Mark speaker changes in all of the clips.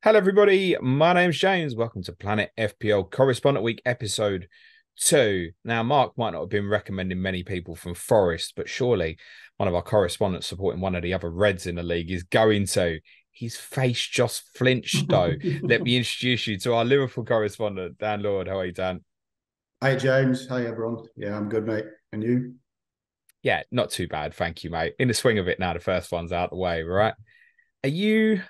Speaker 1: Hello, everybody. My name's James. Welcome to Planet FPL Correspondent Week episode 2. Now, Mark might not have been recommending many people from Forest, but surely one of our correspondents supporting one of the other Reds in the league is going to. His face just flinched, though. Let me introduce you to our Liverpool correspondent, Dan Lord. How are you, Dan?
Speaker 2: Hi, James. Hi, everyone. Yeah, I'm good, mate. And you?
Speaker 1: Yeah, not too bad. Thank you, mate. In the swing of it now, the first one's out the way, right? Are you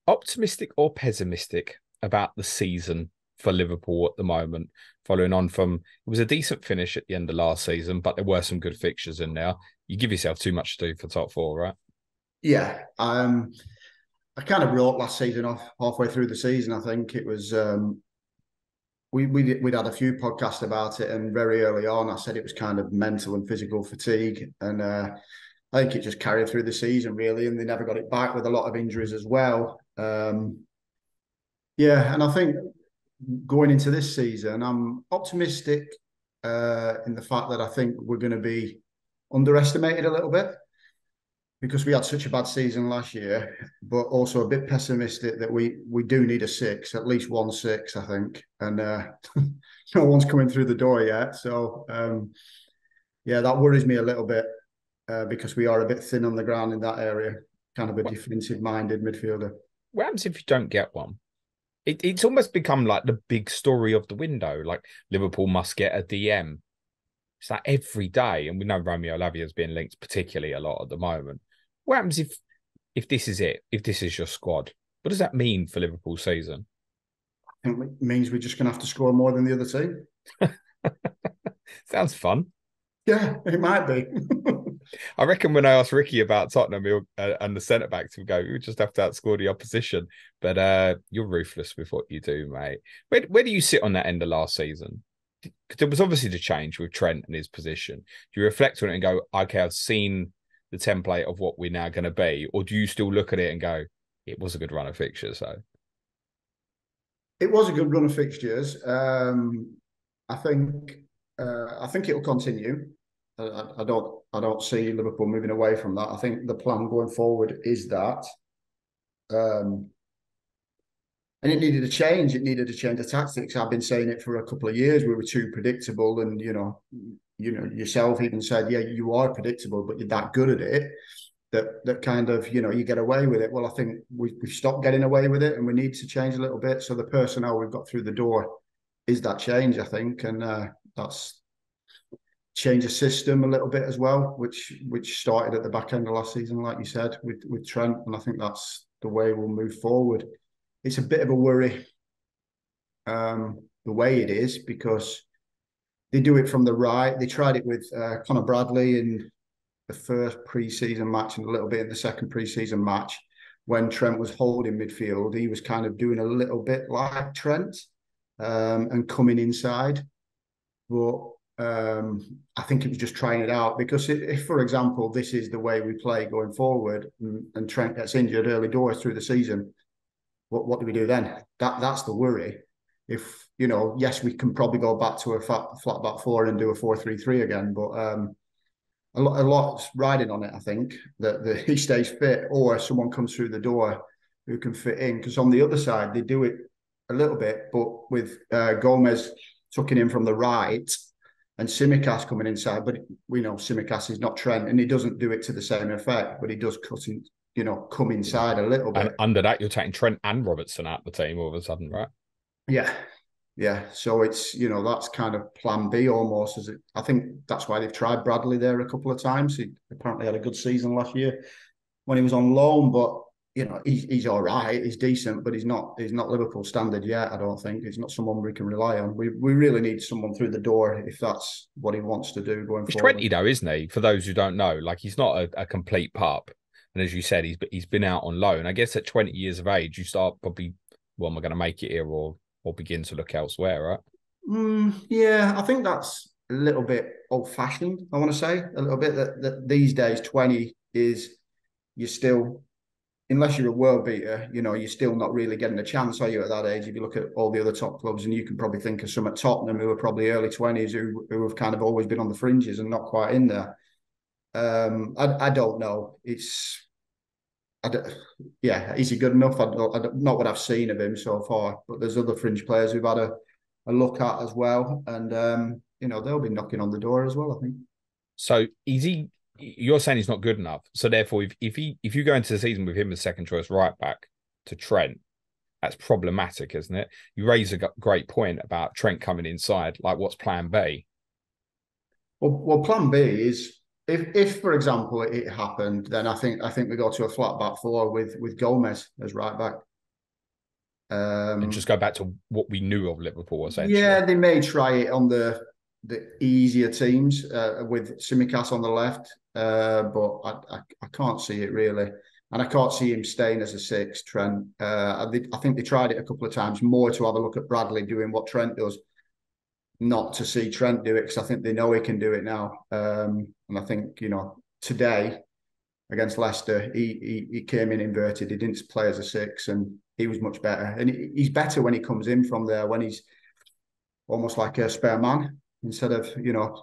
Speaker 1: optimistic or pessimistic about the season for Liverpool at the moment? Following on from, it was a decent finish at the end of last season, but there were some good fixtures in there. You give yourself too much to do for top four, right?
Speaker 2: Yeah, I kind of wrote last season off halfway through the season. I think it was we'd had a few podcasts about it, and very early on, I said it was kind of mental and physical fatigue, and I think it just carried through the season really, and they never got it back with a lot of injuries as well. Yeah, and I think going into this season, I'm optimistic in the fact that I think we're going to be underestimated a little bit because we had such a bad season last year, but also a bit pessimistic that we do need a six, at least one six, I think, and no one's coming through the door yet. So yeah, that worries me a little bit because we are a bit thin on the ground in that area, kind of a
Speaker 1: What,
Speaker 2: defensive-minded midfielder.
Speaker 1: what happens if you don't get one? It's almost become like the big story of the window. Like Liverpool must get a DM. It's like every day, and we know Romeo Lavia has been linked particularly a lot at the moment. What happens if this is it? If this is your squad, what does that mean for Liverpool's season?
Speaker 2: I think it means we're just going to have to score more than the other team.
Speaker 1: Sounds fun.
Speaker 2: Yeah, it might be.
Speaker 1: I reckon when I asked Ricky about Tottenham and the centre backs, we go, we just have to outscore the opposition. But you're ruthless with what you do, mate. Where do you sit on that end of last season? Because there was obviously the change with Trent and his position. Do you reflect on it and go, okay, I've seen the template of what we're now going to be, or do you still look at it and go, it was a good run of fixtures, so
Speaker 2: It was a good run of fixtures. I think I think it will continue. I don't see Liverpool moving away from that. I think the plan going forward is that, um, and it needed a change. It needed a change of tactics. I've been saying it for a couple of years. We were too predictable, and yourself even said, yeah, you are predictable, but you're that good at it that kind of you get away with it. Well, I think we've stopped getting away with it, and we need to change a little bit. So the personnel we've got through the door is that change, I think, and that's change the system a little bit as well, which started at the back end of last season, like you said, with Trent, and I think that's the way we'll move forward. It's a bit of a worry the way it is because they do it from the right. They tried it with Conor Bradley in the first pre-season match and a little bit in the second pre-season match. When Trent was holding midfield, he was kind of doing a little bit like Trent and coming inside. But I think it was just trying it out because if, for example, this is the way we play going forward and Trent gets injured early doors through the season, what do we do then? That's the worry. If yes, we can probably go back to a flat back four and do a 4-3-3 again, but a lot's riding on it. I think that he stays fit or someone comes through the door who can fit in. Because on the other side, they do it a little bit, but with Gomez tucking in from the right and Tsimikas coming inside. But we know Tsimikas is not Trent, and he doesn't do it to the same effect, but he does come inside a little
Speaker 1: and
Speaker 2: bit.
Speaker 1: under that you're taking Trent and Robertson out the team all of a sudden, right?
Speaker 2: Yeah, yeah. So it's that's kind of plan B almost. I think that's why they've tried Bradley there a couple of times. He apparently had a good season last year when he was on loan, but he's all right. He's decent, but he's not Liverpool standard yet. I don't think he's not someone we can rely on. We really need someone through the door if that's what he wants to do going
Speaker 1: He's
Speaker 2: forward.
Speaker 1: 20 though, isn't he? For those who don't know, like he's not a complete pup. And as you said, he's been out on loan. I guess at 20 years of age, you start probably, well, am I going to make it here or begin to look elsewhere, right?
Speaker 2: Yeah, I think that's a little bit old fashioned. I want to say a little bit that these days 20 is you're still unless you're a world beater, you're still not really getting a chance, are you, at that age? If you look at all the other top clubs, and you can probably think of some at Tottenham who are probably early 20s who have kind of always been on the fringes and not quite in there. I don't know. Yeah, is he good enough? Not what I've seen of him so far, but there's other fringe players we've had a look at as well, and they'll be knocking on the door as well, I think.
Speaker 1: So is he? You're saying he's not good enough. So therefore, if you go into the season with him as second choice right back to Trent, that's problematic, isn't it? You raise a great point about Trent coming inside. Like, what's Plan B?
Speaker 2: Well, Plan B is if for example it happened, then I think we go to a flat back four with Gomez as right back.
Speaker 1: And just go back to what we knew of Liverpool, essentially.
Speaker 2: Yeah, they may try it on the easier teams with Tsimikas on the left, but I can't see it really, and I can't see him staying as a six. Trent, I think they tried it a couple of times more to have a look at Bradley doing what Trent does, not to see Trent do it because I think they know he can do it now. And I think today against Leicester, he came in inverted. He didn't play as a six, and he was much better. And he's better when he comes in from there, when he's almost like a spare man instead of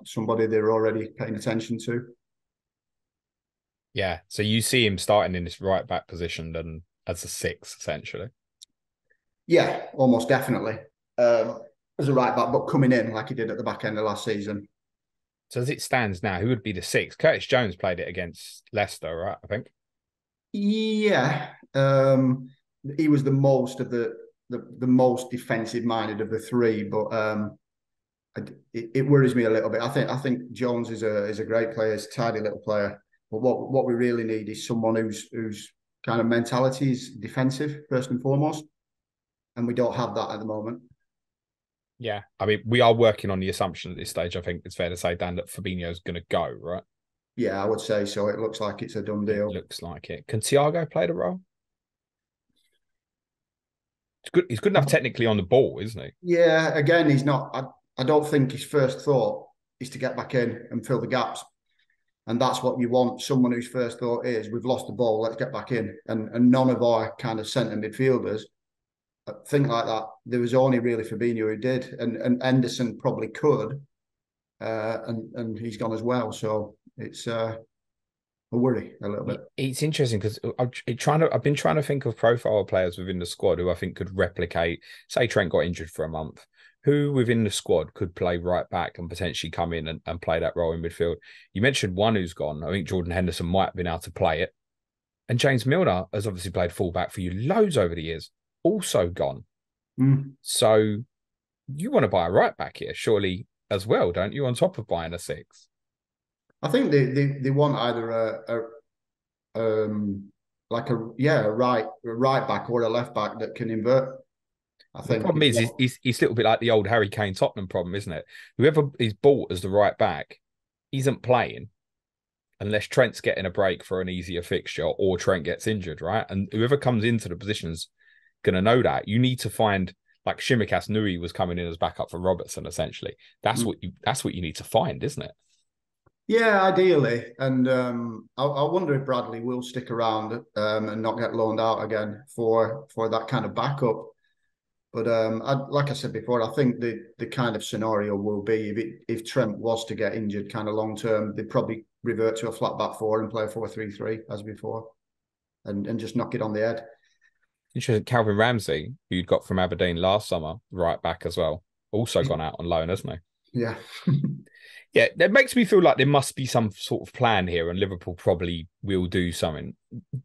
Speaker 2: somebody they're already paying attention to.
Speaker 1: Yeah. So you see him starting in this right back position then as a six, essentially.
Speaker 2: Yeah, almost definitely. As a right back, but coming in like he did at the back end of last season.
Speaker 1: So as it stands now, who would be the six? Curtis Jones played it against Leicester, right? I think.
Speaker 2: Yeah, he was the most of the most defensive minded of the three, but it worries me a little bit. I think Jones is a great player, he's a tidy little player, but what we really need is someone whose kind of mentality is defensive first and foremost, and we don't have that at the moment.
Speaker 1: Yeah. I mean, we are working on the assumption at this stage, I think it's fair to say, Dan, that Fabinho's going to go, right?
Speaker 2: Yeah, I would say so. It looks like it's a done deal.
Speaker 1: It looks like it. Can Thiago play the role? It's good. He's good enough technically on the ball, isn't he?
Speaker 2: Yeah, again, he's not. I don't think his first thought is to get back in and fill the gaps. And that's what you want. Someone whose first thought is, we've lost the ball, let's get back in. And none of our kind of centre midfielders think like that. There was only really Fabinho who did. And Henderson probably could. And he's gone as well. So it's a worry a little bit.
Speaker 1: It's interesting because I've been trying to think of profile players within the squad who I think could replicate. Say Trent got injured for a month, who within the squad could play right back and potentially come in and play that role in midfield. You mentioned one who's gone. I think Jordan Henderson might have been able to play it, and James Milner has obviously played fullback for you loads over the years, also gone. So you want to buy a right back here, surely as well, don't you? On top of buying a six.
Speaker 2: I think they want either a right back or a left back that can invert. I
Speaker 1: The
Speaker 2: think
Speaker 1: problem is, he's a little bit like the old Harry Kane Tottenham problem, isn't it? Whoever is bought as the right back isn't playing unless Trent's getting a break for an easier fixture or Trent gets injured, right? And whoever comes into the position's going to know that. You need to find, like Tsimikas knew he was coming in as backup for Robertson, essentially. That's what you need to find, isn't it?
Speaker 2: Yeah, ideally. And I wonder if Bradley will stick around and not get loaned out again for that kind of backup. But like I said before, I think the kind of scenario will be if Trent was to get injured kind of long term, they'd probably revert to a flat back four and play 4-3-3 as before and just knock it on the head.
Speaker 1: Interesting. Calvin Ramsey, who you'd got from Aberdeen last summer, right back as well, also gone out on loan, hasn't
Speaker 2: he? Yeah.
Speaker 1: Yeah, that makes me feel like there must be some sort of plan here, and Liverpool probably will do something.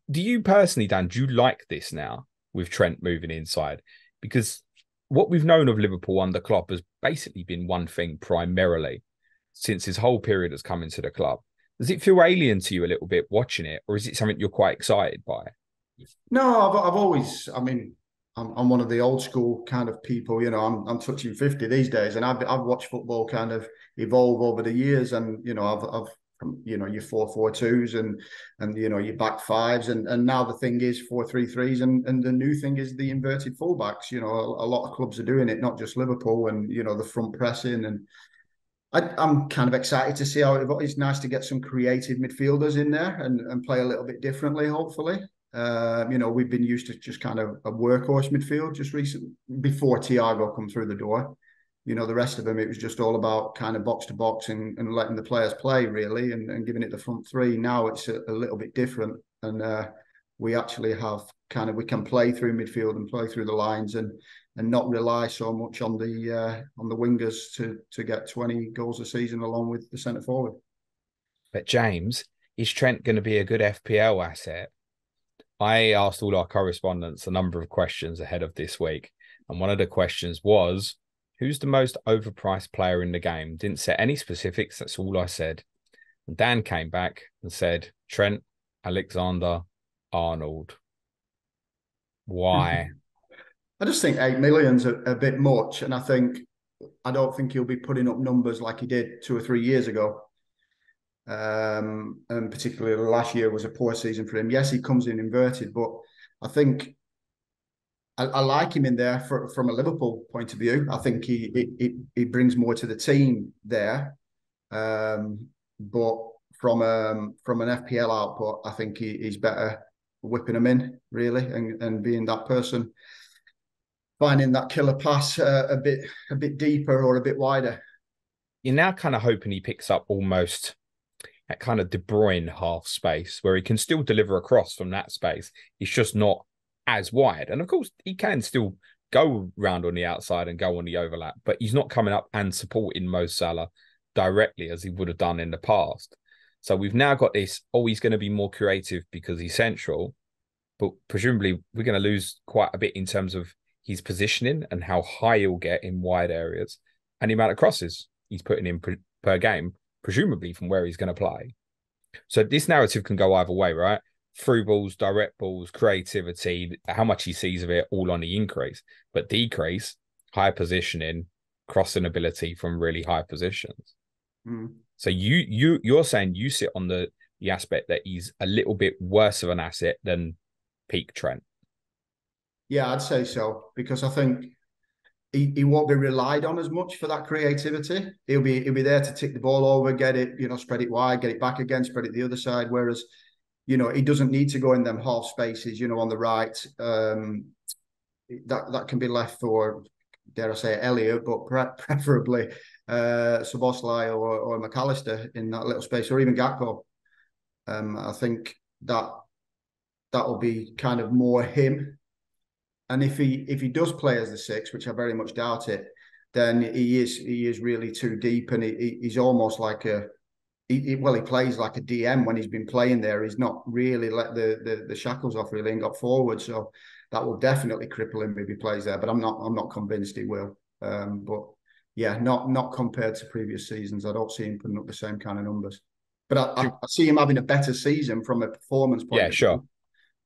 Speaker 1: Do you personally, Dan, do you like this now with Trent moving inside? Because what we've known of Liverpool under Klopp has basically been one thing primarily since his whole period has come into the club. Does it feel alien to you a little bit watching it, or is it something you're quite excited by?
Speaker 2: No, I've always, I mean, I'm one of the old school kind of people, I'm touching 50 these days, and I've watched football kind of evolve over the years, and I've your 4-4-2s and your back fives, and now the thing is 4-3-3s, and the new thing is the inverted fullbacks. A lot of clubs are doing it, not just Liverpool, and the front pressing, and I'm kind of excited to see how it's nice to get some creative midfielders in there and play a little bit differently, hopefully. We've been used to just kind of a workhorse midfield just recently before Thiago come through the door. The rest of them, it was just all about kind of box to box and letting the players play really and giving it the front three. Now it's a little bit different. And we actually have we can play through midfield and play through the lines and not rely so much on the wingers to get 20 goals a season along with the centre forward.
Speaker 1: But James, is Trent going to be a good FPL asset? I asked all our correspondents a number of questions ahead of this week, and one of the questions was, who's the most overpriced player in the game? Didn't set any specifics, that's all I said. And Dan came back and said, Trent Alexander-Arnold. Why?
Speaker 2: I just think 8 million's a bit much, and I don't think he'll be putting up numbers like he did 2 or 3 years ago. And particularly last year was a poor season for him. Yes, he comes in inverted, but I think I like him in there from a Liverpool point of view. I think he brings more to the team there. But from an FPL output, I think he's better whipping them in, really, and being that person, finding that killer pass a bit deeper or a bit wider.
Speaker 1: You're now kind of hoping he picks up almost that kind of De Bruyne half space where he can still deliver across from that space. He's just not as wide. And of course, he can still go round on the outside and go on the overlap, but he's not coming up and supporting Mo Salah directly as he would have done in the past. So we've now got this, he's going to be more creative because he's central, but presumably we're going to lose quite a bit in terms of his positioning and how high he'll get in wide areas and the amount of crosses he's putting in per game, presumably from where he's going to play. So this narrative can go either way, right? Through balls, direct balls, creativity, how much he sees of it, all on the increase, but decrease, high positioning, crossing ability from really high positions.
Speaker 2: Mm.
Speaker 1: So you're saying you sit on the aspect that he's a little bit worse of an asset than peak Trent.
Speaker 2: Yeah, I'd say so, because I think he won't be relied on as much for that creativity. He'll be there to tick the ball over, get it, spread it wide, get it back again, spread it the other side. Whereas, he doesn't need to go in them half spaces, on the right. That can be left for, dare I say, Elliot, but preferably Szoboszlai or McAllister in that little space, or even Gakpo. I think that will be kind of more him. And if he does play as the 6, which I very much doubt it, then he is really too deep, and he's almost like he plays like a DM when he's been playing there. He's not really let the shackles off really and got forward. So that will definitely cripple him if he plays there. But I'm not convinced he will. But yeah, not compared to previous seasons. I don't see him putting up the same kind of numbers. But I see him having a better season from a performance point of view.
Speaker 1: Sure.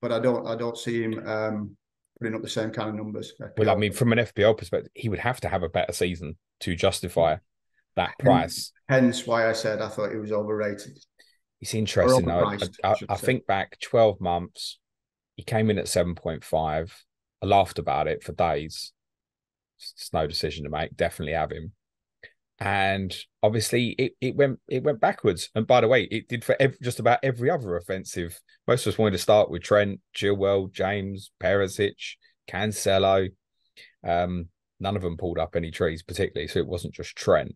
Speaker 2: But I don't see him putting up the same kind of numbers.
Speaker 1: Well, I mean, from an FPL perspective, he would have to have a better season to justify that price.
Speaker 2: Hence why I said I thought he was overrated.
Speaker 1: It's interesting, though. I think back 12 months, he came in at 7.5. I laughed about it for days. It's no decision to make. Definitely have him. And obviously, it went backwards. And by the way, it did for just about every other offensive. Most of us wanted to start with Trent, Chilwell, James, Perisic, Cancelo. None of them pulled up any trees particularly, so it wasn't just Trent.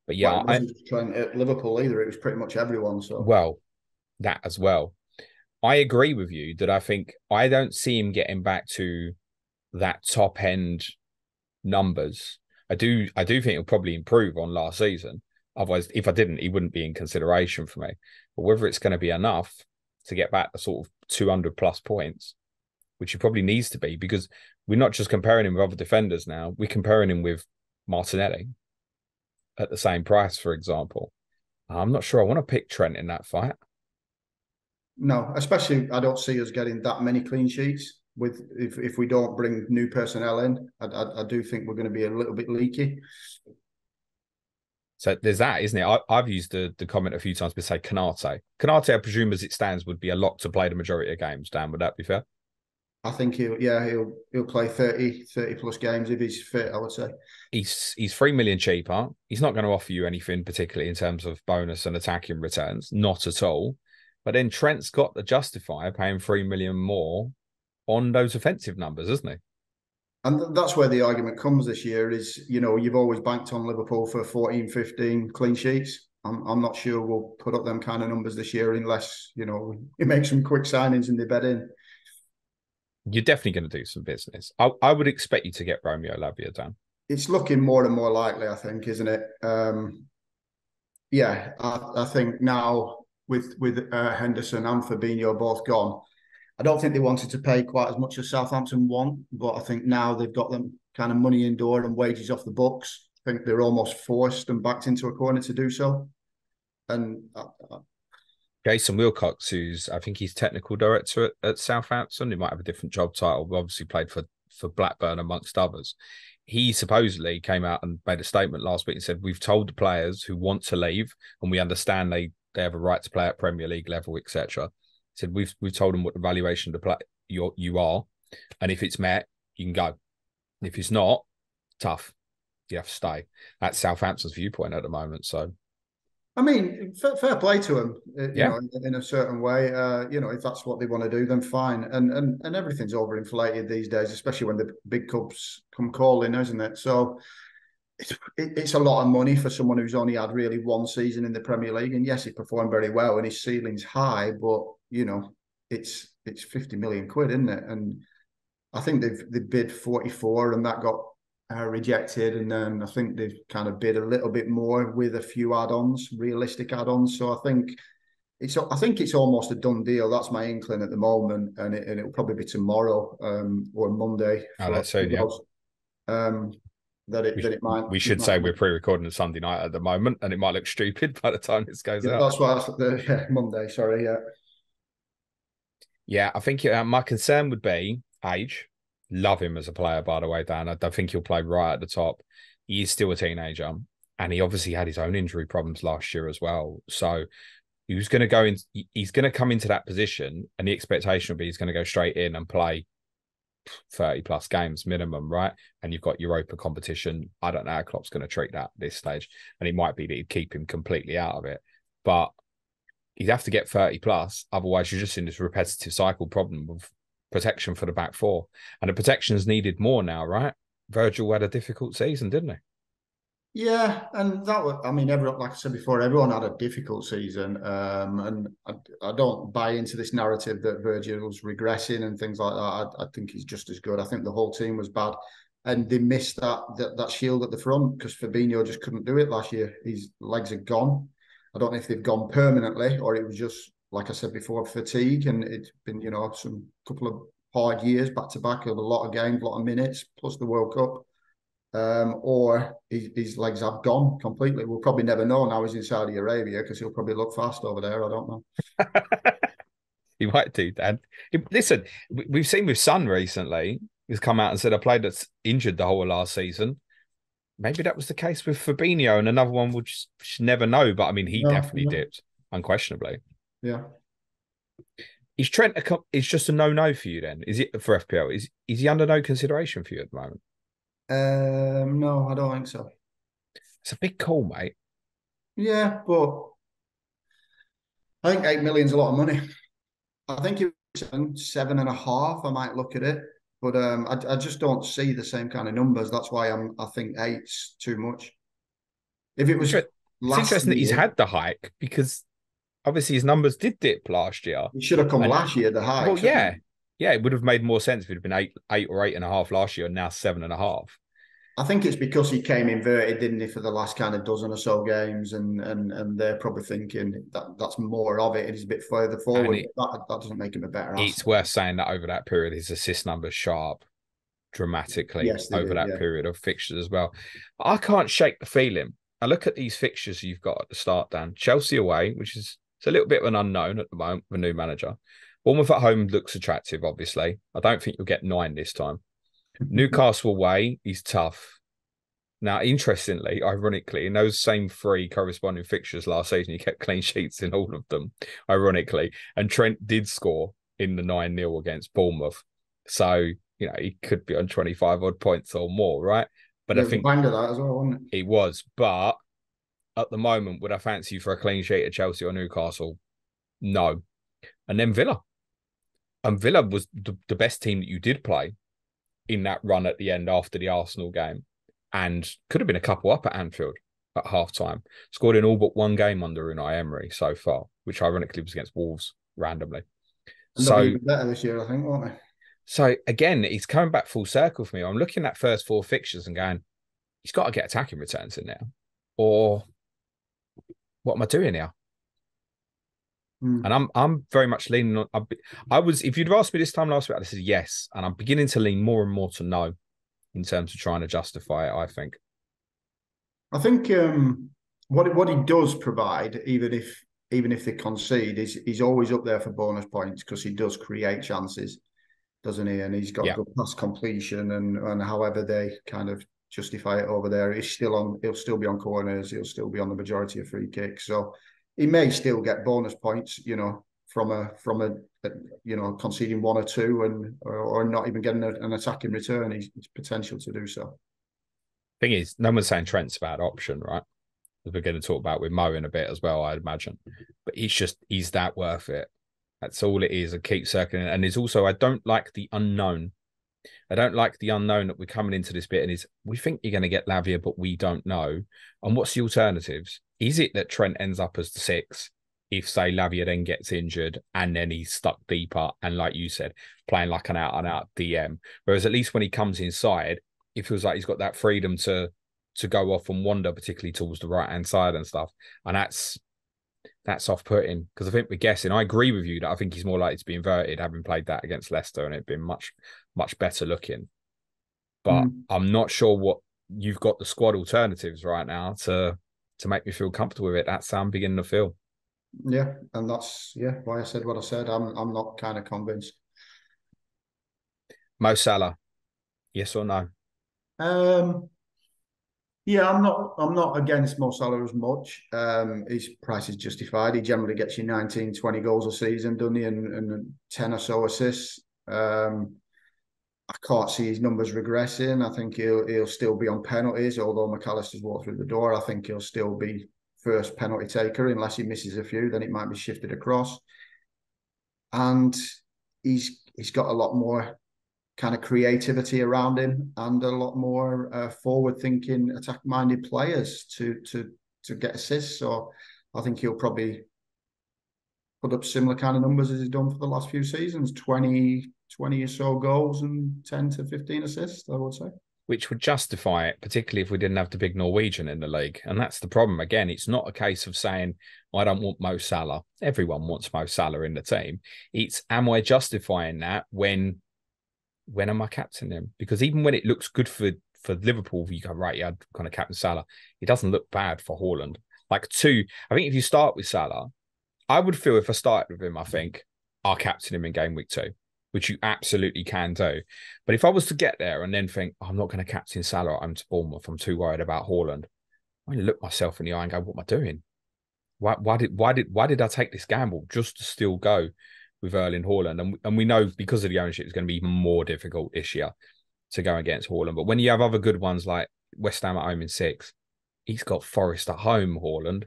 Speaker 1: But yeah,
Speaker 2: it wasn't just Trent at Liverpool either. It was pretty much everyone. So
Speaker 1: well, that as well. I agree with you that I don't see him getting back to that top end numbers. I do think he'll probably improve on last season. Otherwise, if I didn't, he wouldn't be in consideration for me. But whether it's going to be enough to get back to sort of 200 plus points, which he probably needs to be, because we're not just comparing him with other defenders now. We're comparing him with Martinelli at the same price, for example. I'm not sure I want to pick Trent in that fight.
Speaker 2: No, especially I don't see us getting that many clean sheets. If we don't bring new personnel in, I do think we're going to be a little bit leaky.
Speaker 1: So there's that, isn't it? I've used the comment a few times to say Canate. Canate, I presume, as it stands, would be a lock to play the majority of games. Dan, would that be fair?
Speaker 2: I think he'll play 30 plus games if he's fit, I would say.
Speaker 1: He's 3 million cheaper. He's not going to offer you anything particularly in terms of bonus and attacking returns, not at all. But then Trent's got the justifier paying 3 million more on those offensive numbers, isn't he?
Speaker 2: And that's where the argument comes this year is, you've always banked on Liverpool for 14, 15 clean sheets. I'm not sure we'll put up them kind of numbers this year unless, we make some quick signings and they bed in.
Speaker 1: You're definitely going to do some business. I would expect you to get Romeo Lavia done.
Speaker 2: It's looking more and more likely, I think, isn't it? Yeah, I think now with Henderson and Fabinho both gone, I don't think they wanted to pay quite as much as Southampton want, but I think now they've got them kind of money in door and wages off the books. I think they're almost forced and backed into a corner to do so. And
Speaker 1: Jason Wilcox, who's I think he's technical director at Southampton, he might have a different job title, but obviously played for Blackburn amongst others. He supposedly came out and made a statement last week and said, we've told the players who want to leave, and we understand they have a right to play at Premier League level, etc. He said, we've told them what the valuation of the play you are, and if it's met, you can go. If it's not, tough. You have to stay. That's Southampton's viewpoint at the moment. So
Speaker 2: I mean, fair play to them,
Speaker 1: yeah,
Speaker 2: in a certain way. If that's what they want to do, then fine. And everything's overinflated these days, especially when the big clubs come calling, isn't it? So it's a lot of money for someone who's only had really one season in the Premier League. And yes, he performed very well, and his ceiling's high, but it's 50 million quid, isn't it? And I think they bid 44, and that got rejected, and then I think they've kind of bid a little bit more with a few add-ons, realistic add-ons. So I think it's almost a done deal. That's my inkling at the moment, and it'll probably be tomorrow or Monday.
Speaker 1: oh, that's soon, yeah.
Speaker 2: That it might.
Speaker 1: We should say we're pre-recording a Sunday night at the moment, and it might look stupid by the time this goes out.
Speaker 2: That's why Monday. Sorry, yeah.
Speaker 1: Yeah, I think my concern would be age. Love him as a player, by the way, Dan. I don't think he'll play right at the top. He is still a teenager, and he obviously had his own injury problems last year as well. So he's going to come into that position, and the expectation will be he's going to go straight in and play 30 plus games minimum, right? And you've got Europa competition. I don't know how Klopp's going to treat that at this stage, and it might be that he'd keep him completely out of it, but he'd have to get 30 plus. Otherwise, you're just in this repetitive cycle problem of protection for the back four, and the protection's needed more now, right? Virgil had a difficult season, didn't he?
Speaker 2: Yeah, and that was, I mean, everyone, like I said before, everyone had a difficult season, and I don't buy into this narrative that Virgil's regressing and things like that. I think he's just as good. I think the whole team was bad, and they missed that shield at the front because Fabinho just couldn't do it last year. His legs are gone. I don't know if they've gone permanently or it was just, like I said before, fatigue, and it's been some couple of hard years back to back of a lot of games, a lot of minutes, plus the World Cup. Or his legs have gone completely. We'll probably never know now he's in Saudi Arabia because he'll probably look fast over there. I don't know.
Speaker 1: He might do, Dan. Listen, we've seen with Son recently. He's come out and said, I played that's injured the whole of last season. Maybe that was the case with Fabinho, and another one would just never know. But I mean, he definitely dipped, unquestionably.
Speaker 2: Yeah.
Speaker 1: Is Trent is just a no for you then? Is it for FPL? Is he under no consideration for you at the moment?
Speaker 2: No, I don't think so.
Speaker 1: It's a big call, mate.
Speaker 2: Yeah, but I think 8 million's a lot of money. I think it was 7.5. I might look at it, but I just don't see the same kind of numbers. That's why I think 8's too much. If it was
Speaker 1: it's interesting that he's had the hike because obviously his numbers did dip last year.
Speaker 2: It should have come last year, the hike.
Speaker 1: Well, yeah. Yeah, it would have made more sense if it had been eight or 8.5 last year, and now 7.5.
Speaker 2: I think it's because he came inverted, didn't he, for the last kind of dozen or so games, and they're probably thinking that's more of it. He's a bit further forward. That doesn't make him a better asset.
Speaker 1: It's worth saying that over that period, his assist numbers sharp dramatically over that period of fixtures as well. I can't shake the feeling. I look at these fixtures you've got at the start, Dan. Chelsea away, which is it's a little bit of an unknown at the moment with a new manager. Bournemouth at home looks attractive, obviously. I don't think you'll get 9 this time. Newcastle away is tough. Now, interestingly, ironically, in those same 3 corresponding fixtures last season, you kept clean sheets in all of them, ironically. And Trent did score in the 9-0 against Bournemouth. So, he could be on 25 odd points or more, right? But I think
Speaker 2: banged that as well, wasn't it?
Speaker 1: He was. But at the moment, would I fancy you for a clean sheet at Chelsea or Newcastle? No. And then Villa. And Villa was the best team that you did play in that run at the end after the Arsenal game, and could have been a couple up at Anfield at half-time. Scored in all but one game under Unai Emery so far, which ironically was against Wolves randomly.
Speaker 2: And they'll be better this year, I think, won't they?
Speaker 1: So again, he's coming back full circle for me. I'm looking at first four fixtures and going, he's got to get attacking returns in there, or what am I doing here? And I'm very much leaning on. I was, if you'd have asked me this time last week, I said yes, and I'm beginning to lean more and more to no in terms of trying to justify it.
Speaker 2: I think what he does provide, even if they concede, is he's always up there for bonus points because he does create chances, doesn't he? And he's got good pass completion, and however they kind of justify it over there, he'll still be on corners, he'll still be on the majority of free kicks. So he may still get bonus points, from a conceding one or two or not even getting an attacking return. He's potential to do so.
Speaker 1: Thing is, no one's saying Trent's a bad option, right? As we're going to talk about with Mo in a bit as well, I'd imagine. But he's that worth it. That's all it is. I keep circling. And there's also, I don't like the unknown. I don't like the unknown that we're coming into this bit and we think you're going to get Lavia, but we don't know. And what's the alternatives? Is it that Trent ends up as the 6 if, say, Lavia then gets injured and then he's stuck deeper and, like you said, playing like an out-and-out DM? Whereas at least when he comes inside, it feels like he's got that freedom to go off and wander, particularly towards the right-hand side and stuff. And that's off-putting because I think we're guessing. I agree with you that I think he's more likely to be inverted, having played that against Leicester and it been much, much better looking. But I'm not sure what you've got the squad alternatives right now to make me feel comfortable with it. That's how I'm beginning to feel.
Speaker 2: Yeah, and that's why I said what I said. I'm not kind of convinced.
Speaker 1: Mo Salah, yes or no?
Speaker 2: Yeah, I'm not against Mo Salah as much. His price is justified. He generally gets you 19, 20 goals a season, doesn't he? And 10 or so assists. I can't see his numbers regressing. I think he'll still be on penalties, although McAllister's walked through the door. I think he'll still be first penalty taker unless he misses a few. Then it might be shifted across. And he's got a lot more kind of creativity around him and a lot more forward-thinking, attack-minded players to get assists. So I think he'll probably put up similar kind of numbers as he's done for the last few seasons, 20 or so goals and 10 to 15 assists, I would say.
Speaker 1: Which would justify it, particularly if we didn't have the big Norwegian in the league. And that's the problem. Again, it's not a case of saying, I don't want Mo Salah. Everyone wants Mo Salah in the team. It's, am I justifying that when am I captaining him? Because even when it looks good for Liverpool, you go, right, yeah, I'd kind of captain Salah. It doesn't look bad for Haaland. I think if you start with Salah, I would feel if I started with him, I think I'll captain him in game week 2, which you absolutely can do. But if I was to get there and then think, I'm not going to captain Salah, I'm to Bournemouth, I'm too worried about Haaland, I look myself in the eye and go, what am I doing? Why did I take this gamble just to still go with Erling Haaland? And we know because of the ownership, it's going to be even more difficult this year to go against Haaland. But when you have other good ones like West Ham at home in 6, he's got Forest at home, Haaland.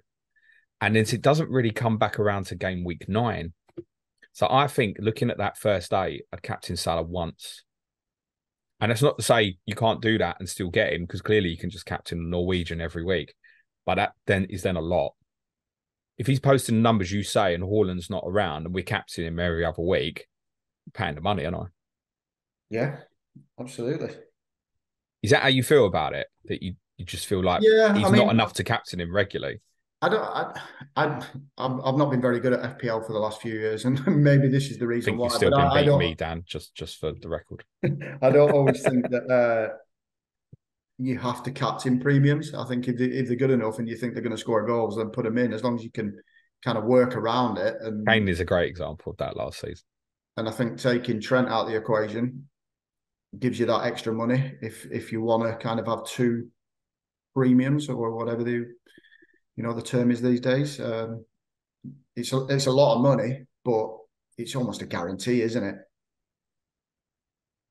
Speaker 1: And then it doesn't really come back around to game week 9. So I think looking at that first day, I'd captain Salah once. And that's not to say you can't do that and still get him, because clearly you can just captain a Norwegian every week. But that then is a lot. If he's posting the numbers you say and Haaland's not around and we're captaining him every other week, I'm paying the money, aren't I?
Speaker 2: Yeah, absolutely.
Speaker 1: Is that how you feel about it? That you just feel like he's not enough to captain him regularly?
Speaker 2: I've not been very good at FPL for the last few years, and maybe this is the reason why.
Speaker 1: You've still been beating me, Dan, just for the record.
Speaker 2: I don't always think that you have to captain premiums. I think if they're good enough and you think they're going to score goals, then put them in, as long as you can kind of work around it. And
Speaker 1: Kane is a great example of that last season. And
Speaker 2: I think taking Trent out of the equation gives you that extra money if you want to kind of have 2 premiums or whatever the term is these days. It's a lot of money, but it's almost a guarantee, isn't it?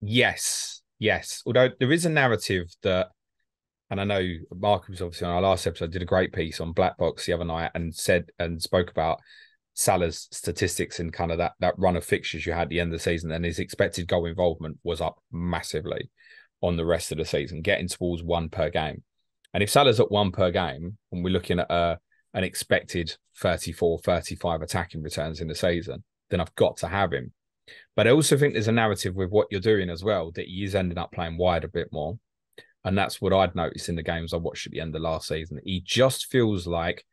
Speaker 1: Yes. Although there is a narrative that, and I know Mark was obviously on our last episode, did a great piece on Black Box the other night and spoke about Salah's statistics and kind of that run of fixtures you had at the end of the season, and his expected goal involvement was up massively on the rest of the season, getting towards 1 per game. And if Salah's at 1 per game, and we're looking at an expected 34, 35 attacking returns in the season, then I've got to have him. But I also think there's a narrative with what you're doing as well, that he is ending up playing wide a bit more. And that's what I'd noticed in the games I watched at the end of last season. He just feels like,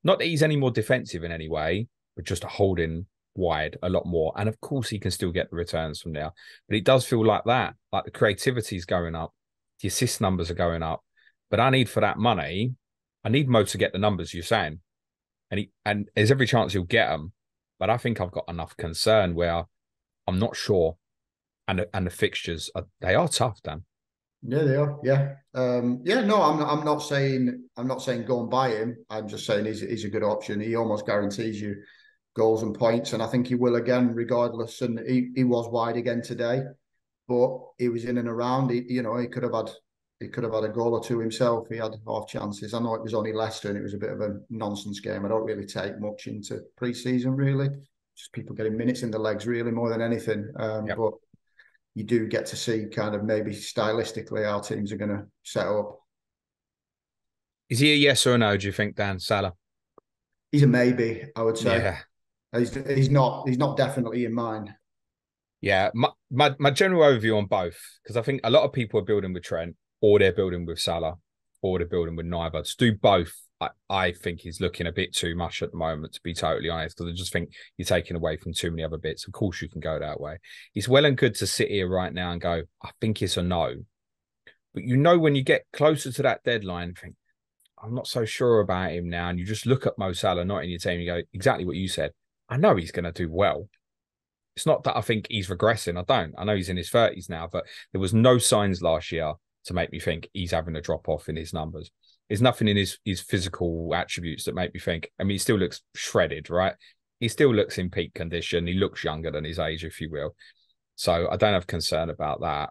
Speaker 1: not that he's any more defensive in any way, but just holding wide a lot more. And of course, he can still get the returns from there. But it does feel like that. Like the creativity is going up, the assist numbers are going up. But I need for that money, I need Mo to get the numbers you're saying. And there's every chance he'll get them. But I think I've got enough concern where I'm not sure. And the fixtures, they are tough, Dan.
Speaker 2: Yeah, they are. Yeah, yeah. No, I'm not saying go and buy him. I'm just saying he's a good option. He almost guarantees you goals and points, and I think he will again, regardless. And he was wide again today, but he was in and around. He could have had a goal or two himself. He had half chances. I know it was only Leicester, and it was a bit of a nonsense game. I don't really take much into pre-season, really. Just people getting minutes in the legs, really, more than anything.
Speaker 1: Yep.
Speaker 2: But you do get to see kind of maybe stylistically how teams are going to set up.
Speaker 1: Is he a yes or a no, do you think, Dan? Salah?
Speaker 2: He's a maybe, I would say.
Speaker 1: Yeah.
Speaker 2: He's not definitely in mine.
Speaker 1: Yeah. My general overview on both, because I think a lot of people are building with Trent, or they're building with Salah, or they're building with neither. To do both, I think he's looking a bit too much at the moment, to be totally honest, because I just think you're taking away from too many other bits. Of course, you can go that way. It's well and good to sit here right now and go, I think it's a no. But when you get closer to that deadline, think, I'm not so sure about him now. And you just look at Mo Salah, not in your team, you go, exactly what you said. I know he's going to do well. It's not that I think he's regressing. I don't. I know he's in his 30s now, but there was no signs last year to make me think he's having a drop off in his numbers. There's nothing in his physical attributes that make me think. I mean, he still looks shredded, right? He still looks in peak condition. He looks younger than his age, if you will. So I don't have concern about that.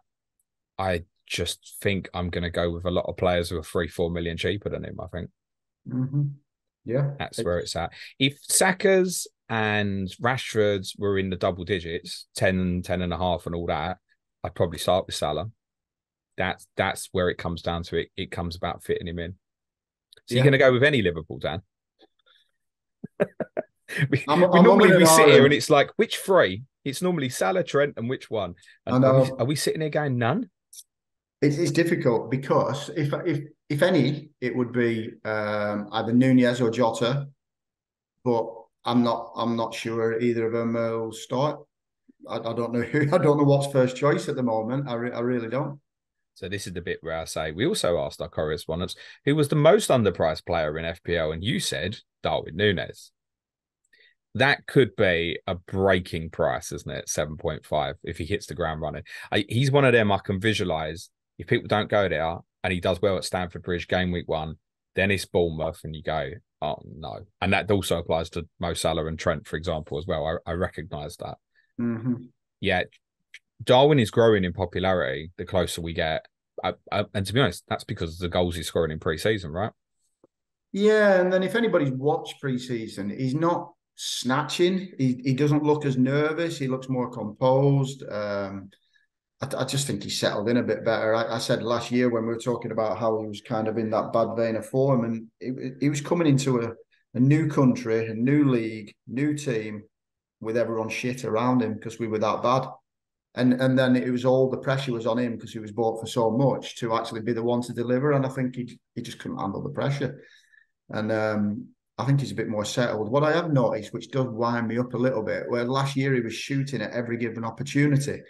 Speaker 1: I just think I'm going to go with a lot of players who are 3-4 million cheaper than him, I think.
Speaker 2: Mm-hmm. Yeah.
Speaker 1: That's where it's at. If Saka's and Rashford's were in the double digits, 10, 10.5 and all that, I'd probably start with Salah. That's where it comes down to it. It comes about fitting him in. So you're going to go with any Liverpool, Dan? we normally sit here and it's like, which three? It's normally Salah, Trent, and which one? And are we sitting here going none?
Speaker 2: It's difficult because if any, it would be either Nunez or Jota, but I'm not sure either of them will start. I don't know I don't know what's first choice at the moment. I really don't.
Speaker 1: So this is the bit where I say, we also asked our correspondents who was the most underpriced player in FPL, and you said Darwin Núñez. That could be a breaking price, isn't it? 7.5 if he hits the ground running. He's one of them I can visualize. If people don't go there and he does well at Stamford Bridge Gameweek 1, then it's Bournemouth and you go, oh no. And that also applies to Mo Salah and Trent, for example, as well. I recognise that.
Speaker 2: Mm-hmm.
Speaker 1: Yeah, Darwin is growing in popularity the closer we get. And to be honest, that's because of the goals he's scoring in pre-season, right?
Speaker 2: Yeah, and then if anybody's watched pre-season, he's not snatching. He doesn't look as nervous. He looks more composed. I just think he's settled in a bit better. I said last year when we were talking about how he was kind of in that bad vein of form, and he was coming into a new country, a new league, new team with everyone shit around him because we were that bad. And then it was all the pressure was on him because he was bought for so much to actually be the one to deliver. And I think he just couldn't handle the pressure. And I think he's a bit more settled. What I have noticed, which does wind me up a little bit, where last year he was shooting at every given opportunity.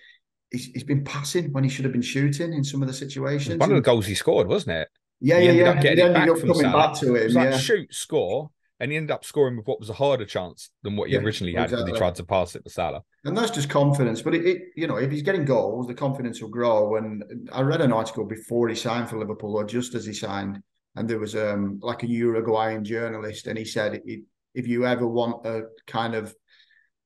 Speaker 2: He's been passing when he should have been shooting in some of the situations.
Speaker 1: One of the goals he scored, wasn't it?
Speaker 2: Yeah,
Speaker 1: he
Speaker 2: ended
Speaker 1: up getting it back from
Speaker 2: coming
Speaker 1: Salah.
Speaker 2: back to him.
Speaker 1: It was like shoot, score. And he ended up scoring with what was a harder chance than what he originally had because he tried to pass it to Salah.
Speaker 2: And that's just confidence. But if he's getting goals, the confidence will grow. And I read an article before he signed for Liverpool, or just as he signed, and there was like a Uruguayan journalist, and he said, if you ever want a kind of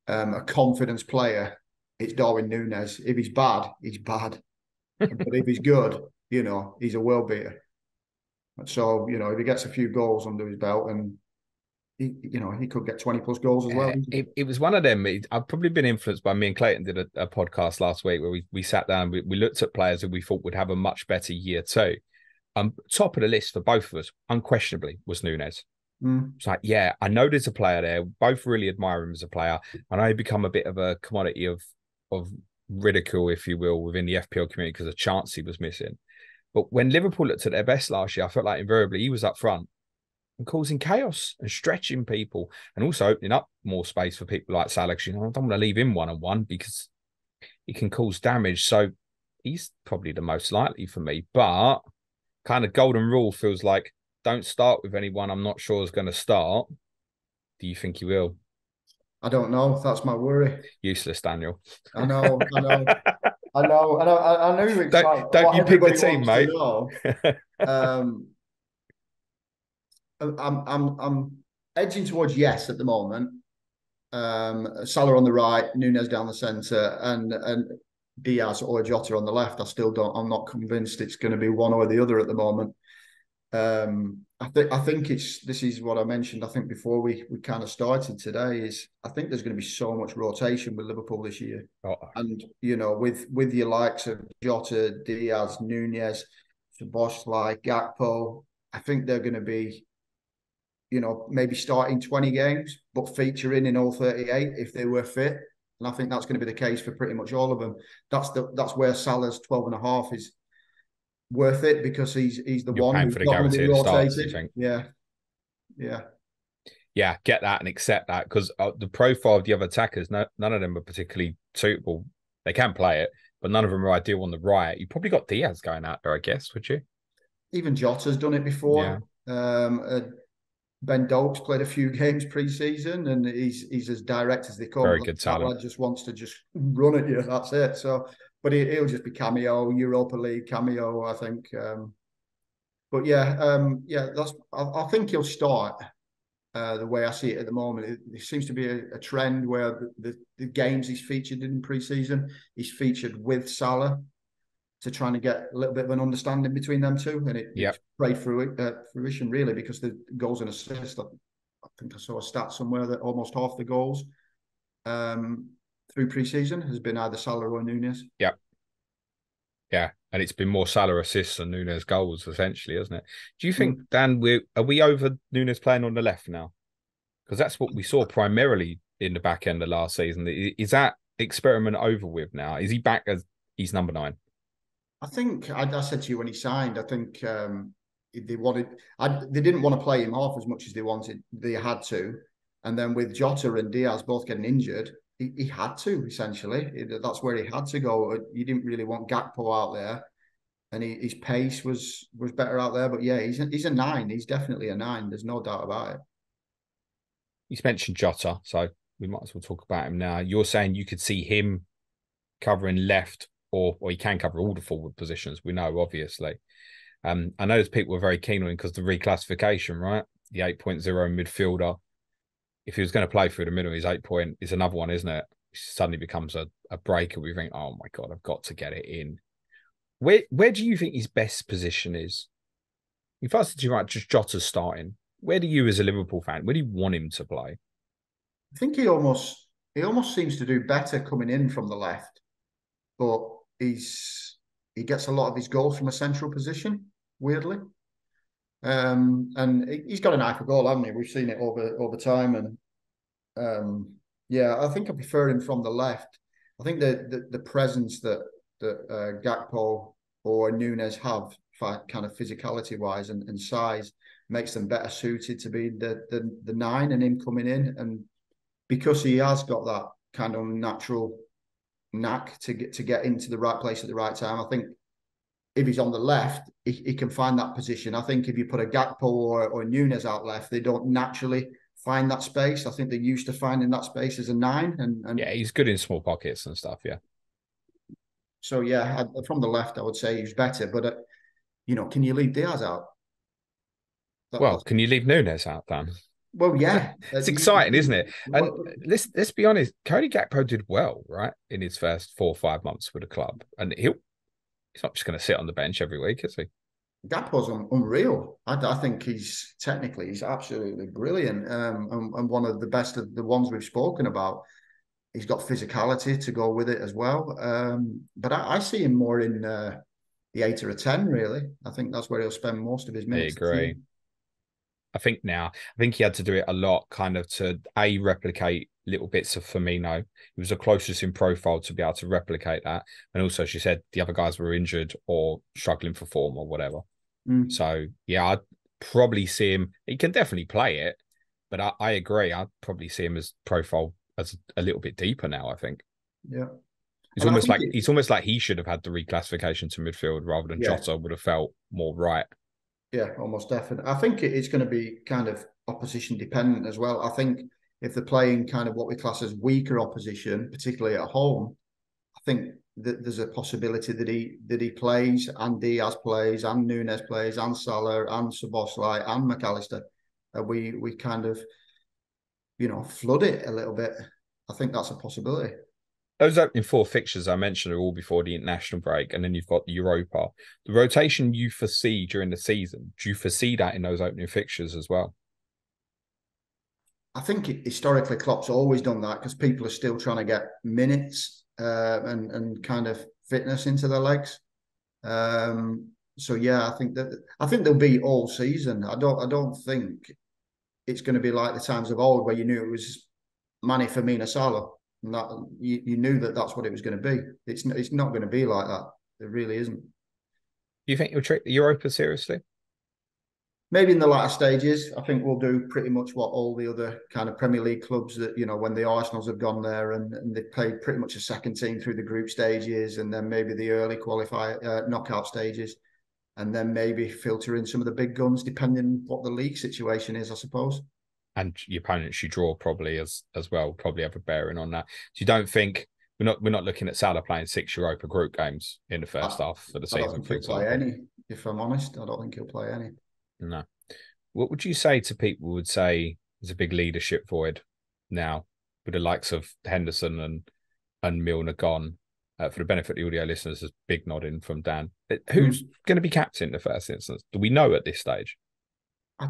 Speaker 2: a confidence player, it's Darwin Núñez. If he's bad, he's bad. But if he's good, he's a world beater. So, if he gets a few goals under his belt, and he could get 20 plus goals as well.
Speaker 1: It was one of them. I've probably been influenced by me and Clayton did a podcast last week where we sat down, we looked at players who we thought would have a much better year too. Top of the list for both of us, unquestionably, was Núñez.
Speaker 2: Mm.
Speaker 1: It's like, yeah, I know there's a player there. Both really admire him as a player. I know he become a bit of a commodity of ridicule, if you will, within the FPL community because of chance he was missing. But when Liverpool looked at their best last year, I felt like invariably he was up front and causing chaos and stretching people and also opening up more space for people like Salah. I don't want to leave him one-on-one because he can cause damage. So he's probably the most likely for me. But kind of golden rule feels like don't start with anyone I'm not sure is going to start. Do you think he will?
Speaker 2: I don't know. That's my worry.
Speaker 1: Useless, Daniel.
Speaker 2: I know. I know. I know. I know it's
Speaker 1: don't
Speaker 2: like
Speaker 1: don't
Speaker 2: what
Speaker 1: you pick the
Speaker 2: everybody
Speaker 1: team,
Speaker 2: wants to
Speaker 1: mate?
Speaker 2: know. Um, I'm edging towards yes at the moment. Salah on the right, Nunez down the centre, and Diaz or Jota on the left. I'm not convinced it's going to be one or the other at the moment. I think this is what I mentioned. I think before we kind of started today is I think there's going to be so much rotation with Liverpool this year, and with your likes of Jota, Diaz, Nunez, Szoboszlai, Gakpo, I think they're going to be maybe starting 20 games, but featuring in all 38 if they were fit. And I think that's going to be the case for pretty much all of them. That's where Salah's 12.5 is worth it because he's the
Speaker 1: You're
Speaker 2: one
Speaker 1: paying
Speaker 2: who's
Speaker 1: for the
Speaker 2: not going to be
Speaker 1: guarantee of starts, you
Speaker 2: rotated.
Speaker 1: think?
Speaker 2: Yeah, yeah.
Speaker 1: Yeah, get that and accept that because the profile of the other attackers, none of them are particularly suitable. They can play it, but none of them are ideal on the right. You probably got Diaz going out there, I guess, would you?
Speaker 2: Even Jota's done it
Speaker 1: Yeah.
Speaker 2: before. Ben Dokes played a few games pre-season, and he's as direct as they come.
Speaker 1: Very good
Speaker 2: That
Speaker 1: talent.
Speaker 2: lad just wants to just run at you. That's it. So, but he'll just be cameo, Europa League cameo, I think. But yeah, I think he'll start. The way I see it at the moment, it seems to be a trend where the games he's featured in pre-season, he's featured with Salah to trying to get a little bit of an understanding between them two, and it's played through fruition really because the goals and assists. I think I saw a stat somewhere that almost half the goals through pre-season has been either Salah or Nunez.
Speaker 1: Yep. Yeah, and it's been more Salah assists than Nunez goals, essentially, hasn't it? Do you think, Dan, are we over Nunez playing on the left now? Because that's what we saw primarily in the back end of last season. Is that experiment over with now? Is he back as he's number 9?
Speaker 2: I think I said to you when he signed. I think they didn't want to play him half as much as they had to, and then with Jota and Diaz both getting injured, he had to essentially. That's where he had to go. You didn't really want Gakpo out there, and his pace was better out there. But yeah, he's a 9. He's definitely a 9. There's no doubt about it.
Speaker 1: He's mentioned Jota, so we might as well talk about him now. You're saying you could see him covering left, or he can cover all the forward positions. We know, obviously. I know there's people who are very keen on him because the reclassification, right? The 8.0 midfielder. If he was going to play through the middle, his 8 point is another one, isn't it? He suddenly becomes a breaker. We think, oh my God, I've got to get it in. Where do you think his best position is? If I said to you, right, just Jota's starting, where do you, as a Liverpool fan, where do you want him to play?
Speaker 2: I think he almost seems to do better coming in from the left, but he gets a lot of his goals from a central position, weirdly. And he's got an eye for goal, hasn't he? We've seen it over time, and yeah, I think I prefer him from the left. I think the presence that Gakpo or Nunez have, kind of physicality wise and size, makes them better suited to be the 9 and him coming in, and because he has got that kind of natural knack to get into the right place at the right time. I think if he's on the left, he can find that position. I think if you put a Gakpo or Nunez out left, they don't naturally find that space. I think they're used to finding that space as a 9. And
Speaker 1: yeah, he's good in small pockets and stuff. Yeah.
Speaker 2: So yeah, from the left, I would say he's better. But can you leave Diaz out?
Speaker 1: Can you leave Nunez out, Dan?
Speaker 2: Well, yeah,
Speaker 1: it's exciting, isn't it? And let's be honest, Cody Gakpo did well, right, in his first 4 or 5 months with the club, and he's not just going to sit on the bench every week, is he?
Speaker 2: Gakpo's unreal. I think he's absolutely brilliant, and one of the best of the ones we've spoken about. He's got physicality to go with it as well. But I see him more in the 8 or a 10, really. I think that's where he'll spend most of his minutes.
Speaker 1: I agree. I think he had to do it a lot kind of to replicate little bits of Firmino. He was the closest in profile to be able to replicate that. And also, she said the other guys were injured or struggling for form or whatever. So, yeah, I'd probably see him. He can definitely play it, but I agree. I'd probably see him as profile as a little bit deeper now, I think.
Speaker 2: Yeah.
Speaker 1: It's almost like he should have had the reclassification to midfield rather than Jota would have felt more right.
Speaker 2: Yeah, almost definitely. I think it's going to be kind of opposition dependent as well. I think if they're playing kind of what we class as weaker opposition, particularly at home, I think that there's a possibility that he plays, and Diaz plays, and Nunes plays, and Salah, and Szoboszlai, and McAllister. We kind of, flood it a little bit. I think that's a possibility.
Speaker 1: Those opening 4 fixtures I mentioned are all before the international break, and then you've got the Europa. The rotation you foresee during the season, do you foresee that in those opening fixtures as well?
Speaker 2: I think historically Klopp's always done that because people are still trying to get minutes and kind of fitness into their legs. So yeah, I think they'll be all season. I don't think it's going to be like the times of old where you knew it was Mane, Firmino, Salah. And that you knew that's what it was going to be. It's not going to be like that. It really isn't.
Speaker 1: Do you think you'll treat the Europa seriously?
Speaker 2: Maybe in the latter stages. I think we'll do pretty much what all the other kind of Premier League clubs that, when the Arsenals have gone there and they've played pretty much a second team through the group stages, and then maybe the early knockout stages, and then maybe filter in some of the big guns depending what the league situation is, I suppose.
Speaker 1: And your opponents you draw probably as well probably have a bearing on that. So you don't think we're not looking at Salah playing 6 Europa group games in the first half of the season?
Speaker 2: I don't think he'll play any. If I'm honest, I don't think he'll play any.
Speaker 1: No. What would you say to people who would say there's a big leadership void now with the likes of Henderson and Milner gone? For the benefit of the audio listeners, there's a big nodding from Dan. Who's going to be captain in the first instance? Do we know at this stage?
Speaker 2: I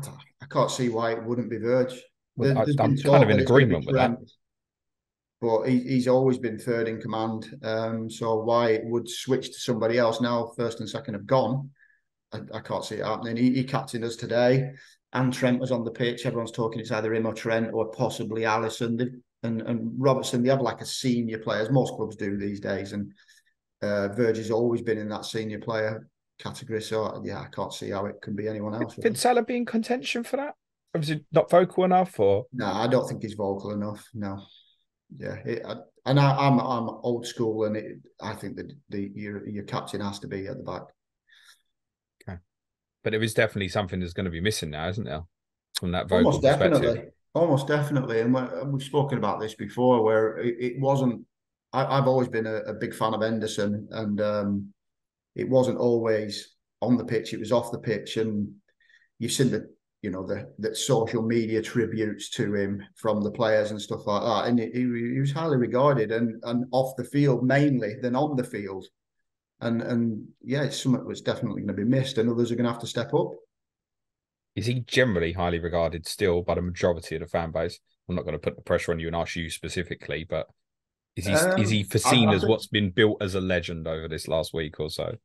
Speaker 2: can't see why it wouldn't be Verge.
Speaker 1: Well, I'm kind of in agreement with that.
Speaker 2: But he's always been third in command. So why it would switch to somebody else now, first and second have gone, I can't see it happening. He captained us today, and Trent was on the pitch. Everyone's talking it's either him or Trent or possibly Alisson and Robertson. They have like a senior player, as most clubs do these days. And Verge has always been in that senior player category. So yeah, I can't see how it can be anyone else.
Speaker 1: Did Salah be in contention for that? Or was he not vocal enough? Or
Speaker 2: no, I don't think he's vocal enough. No, yeah, I'm old school, and I think that your captain has to be at the back.
Speaker 1: Okay, but it is definitely something that's going to be missing now, isn't there? From that vocal perspective.
Speaker 2: Almost definitely, and we've spoken about this before, where it wasn't. I've always been a big fan of Henderson, and it wasn't always on the pitch; it was off the pitch, and you've seen the social media tributes to him from the players and stuff like that, and he was highly regarded, and off the field mainly than on the field, and yeah, it's something that's definitely going to be missed, and others are going to have to step up.
Speaker 1: Is he generally highly regarded still by the majority of the fan base? I'm not going to put the pressure on you and ask you specifically, but is he foreseen as what's been built as a legend over this last week or so?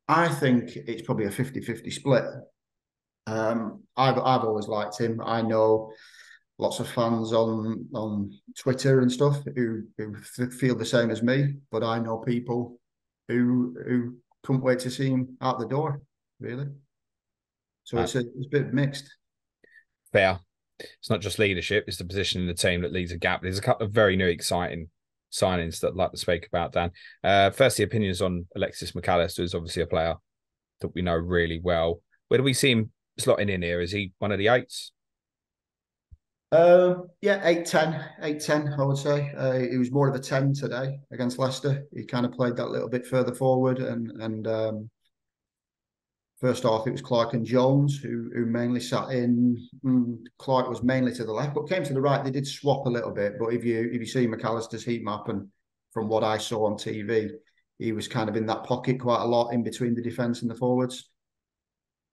Speaker 2: I think it's probably a 50-50 split. I've always liked him. I know lots of fans on Twitter and stuff who feel the same as me, but I know people who couldn't wait to see him out the door, really. So it's a bit mixed.
Speaker 1: Fair. It's not just leadership, it's the position in the team that leaves a gap. There's a couple of very new exciting signings that I'd like to speak about, Dan. Firstly, opinions on Alexis McAllister, who's obviously a player that we know really well. Where do we see him slotting in here? Is he one of the 8s?
Speaker 2: Yeah, 8-10, I would say. He was more of a 10 today against Leicester. He kind of played that little bit further forward, and first off, it was Clark and Jones who mainly sat in. Clark was mainly to the left, but came to the right. They did swap a little bit, but if you see McAllister's heat map, and from what I saw on TV, he was kind of in that pocket quite a lot in between the defence and the forwards.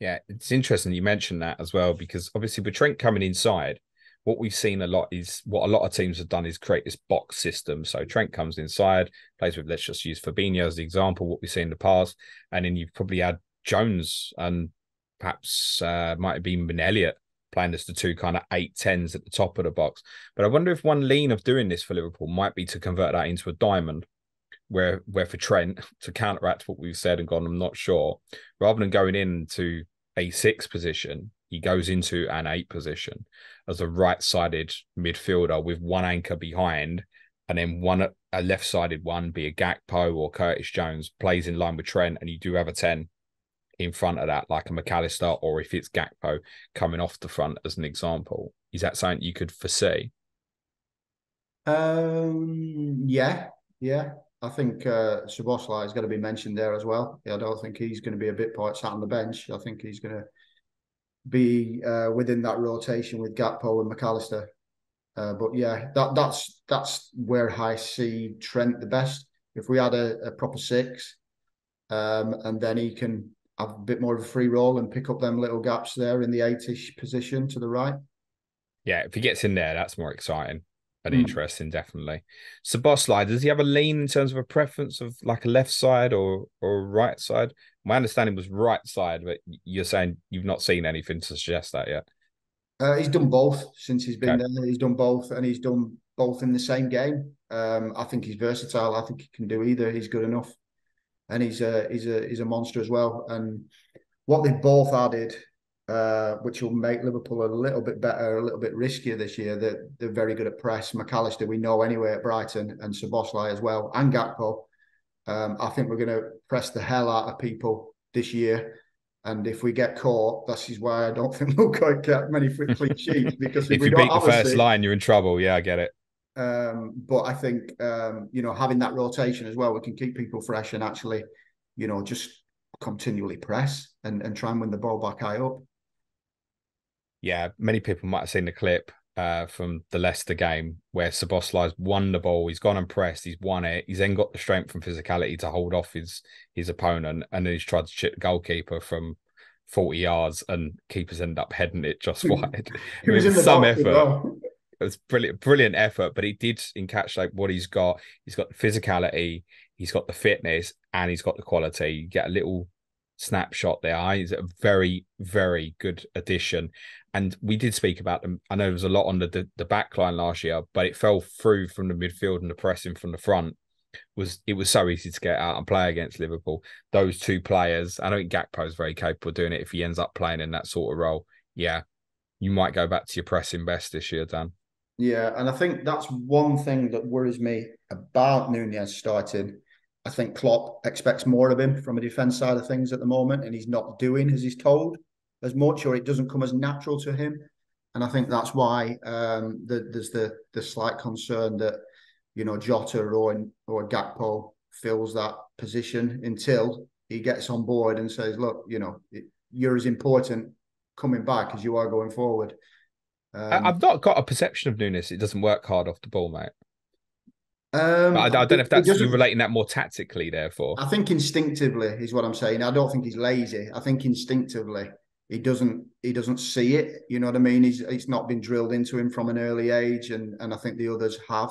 Speaker 1: Yeah, it's interesting you mentioned that as well, because obviously with Trent coming inside, what we've seen a lot is what a lot of teams have done is create this box system. So Trent comes inside, plays with, let's just use Fabinho as the example, what we've seen in the past, and then you've probably had Jones and perhaps might have been Elliott playing as the two kind of 8-10s at the top of the box. But I wonder if one lean of doing this for Liverpool might be to convert that into a diamond, where for Trent, to counteract what we've said and gone, I'm not sure, rather than going into a 6 position, he goes into an 8 position as a right-sided midfielder with one anchor behind, and then a left-sided one, be a Gakpo or Curtis Jones, plays in line with Trent, and you do have a 10 in front of that, like a McAllister, or if it's Gakpo coming off the front as an example. Is that something you could foresee?
Speaker 2: Yeah, yeah. I think Szoboszlai is going to be mentioned there as well. I don't think he's going to be a bit part sat on the bench. I think he's going to be within that rotation with Gakpo and McAllister. But yeah, that's where I see Trent the best. If we had a proper 6, and then he can have a bit more of a free roll and pick up them little gaps there in the 8-ish position to the right.
Speaker 1: Yeah, if he gets in there, that's more exciting and interesting, definitely. Szoboszlai, does he have a lean in terms of a preference of like a left side or a right side? My understanding was right side, but you're saying you've not seen anything to suggest that yet.
Speaker 2: He's done both since he's been
Speaker 1: Okay.
Speaker 2: there. He's done both, and he's done both in the same game. I think he's versatile. I think he can do either. He's good enough, and he's a monster as well. And what they've both added, which will make Liverpool a little bit better, a little bit riskier this year. That they're very good at press. McAllister, we know anyway at Brighton, and Szoboszlai as well, and Gakpo. I think we're going to press the hell out of people this year. And if we get caught, this is why I don't think we'll quite get many clean sheets, because if
Speaker 1: If
Speaker 2: we
Speaker 1: you
Speaker 2: don't
Speaker 1: beat the
Speaker 2: have a
Speaker 1: first
Speaker 2: 6,
Speaker 1: line, you're in trouble. Yeah, I get it.
Speaker 2: but I think having that rotation as well, we can keep people fresh and actually, just continually press and try and win the ball back high up.
Speaker 1: Yeah, many people might have seen the clip from the Leicester game where Szoboszlai's won the ball. He's gone and pressed. He's won it. He's then got the strength and physicality to hold off his opponent, and then he's tried to chip the goalkeeper from 40 yards, and keepers end up heading it just wide.
Speaker 2: He was in the
Speaker 1: Some
Speaker 2: box as
Speaker 1: effort.
Speaker 2: well.
Speaker 1: It was brilliant effort, but he did encapsulate what he's got. He's got the physicality, he's got the fitness, and he's got the quality. You get a little snapshot there. He's a very, very good addition. And we did speak about them. I know there was a lot on the back line last year, but it fell through from the midfield and the pressing from the front. It was so easy to get out and play against Liverpool. Those two players, I don't think Gakpo is very capable of doing it if he ends up playing in that sort of role. Yeah, you might go back to your pressing best this year, Dan.
Speaker 2: Yeah, and I think that's one thing that worries me about Nunez starting. I think Klopp expects more of him from a defence side of things at the moment, and he's not doing as he's told as much, or it doesn't come as natural to him. And I think that's why there's the slight concern that Jota or Gakpo fills that position until he gets on board and says, "Look, you're as important coming back as you are going forward."
Speaker 1: I've not got a perception of Nunes. It doesn't work hard off the ball, mate. But I don't know if
Speaker 2: it
Speaker 1: that's you
Speaker 2: doesn't.
Speaker 1: relating that more tactically, therefore.
Speaker 2: I think instinctively is what I'm saying. I don't think he's lazy. I think instinctively he doesn't see it. You know what I mean? It's not been drilled into him from an early age, and I think the others have.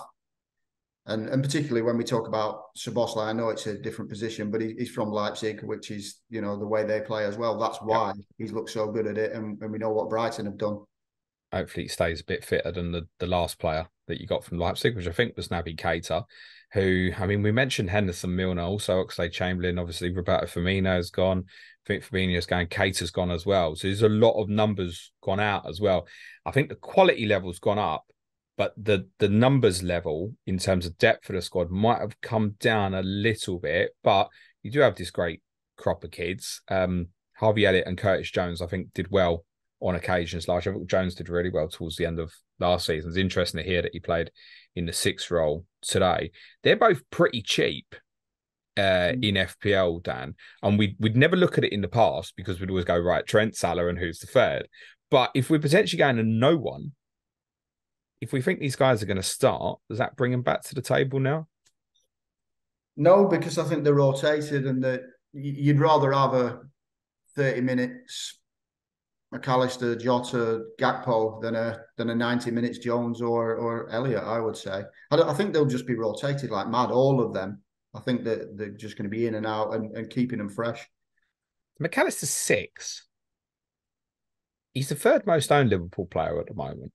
Speaker 2: And particularly when we talk about Szoboszlai, I know it's a different position, but he's from Leipzig, which is the way they play as well. That's why he's looked so good at it, and we know what Brighton have done.
Speaker 1: Hopefully, he stays a bit fitter than the last player that you got from Leipzig, which I think was Naby Keita, who, I mean, we mentioned Henderson Milner, also Oxlade-Chamberlain, obviously Roberto Firmino's gone. I think Fabinho's going, Keita's gone as well. So there's a lot of numbers gone out as well. I think the quality level's gone up, but the numbers level in terms of depth of the squad might have come down a little bit, but you do have this great crop of kids. Harvey Elliott and Curtis Jones, I think, did well on occasions last year. I think Jones did really well towards the end of last season. It's interesting to hear that he played in the 6th role today. They're both pretty cheap in FPL, Dan. And we'd never look at it in the past because we'd always go, right, Trent, Salah, and who's the third? But if we're potentially going to no one, if we think these guys are going to start, does that bring them back to the table now?
Speaker 2: No, because I think they're rotated, and that you'd rather have a 30 minutes McAllister, Jota, Gakpo than a 90 minutes Jones or Elliott, I would say. I think they'll just be rotated like mad, all of them. I think that they're just going to be in and out and keeping them fresh.
Speaker 1: McAllister's 6. He's the third most owned Liverpool player at the moment.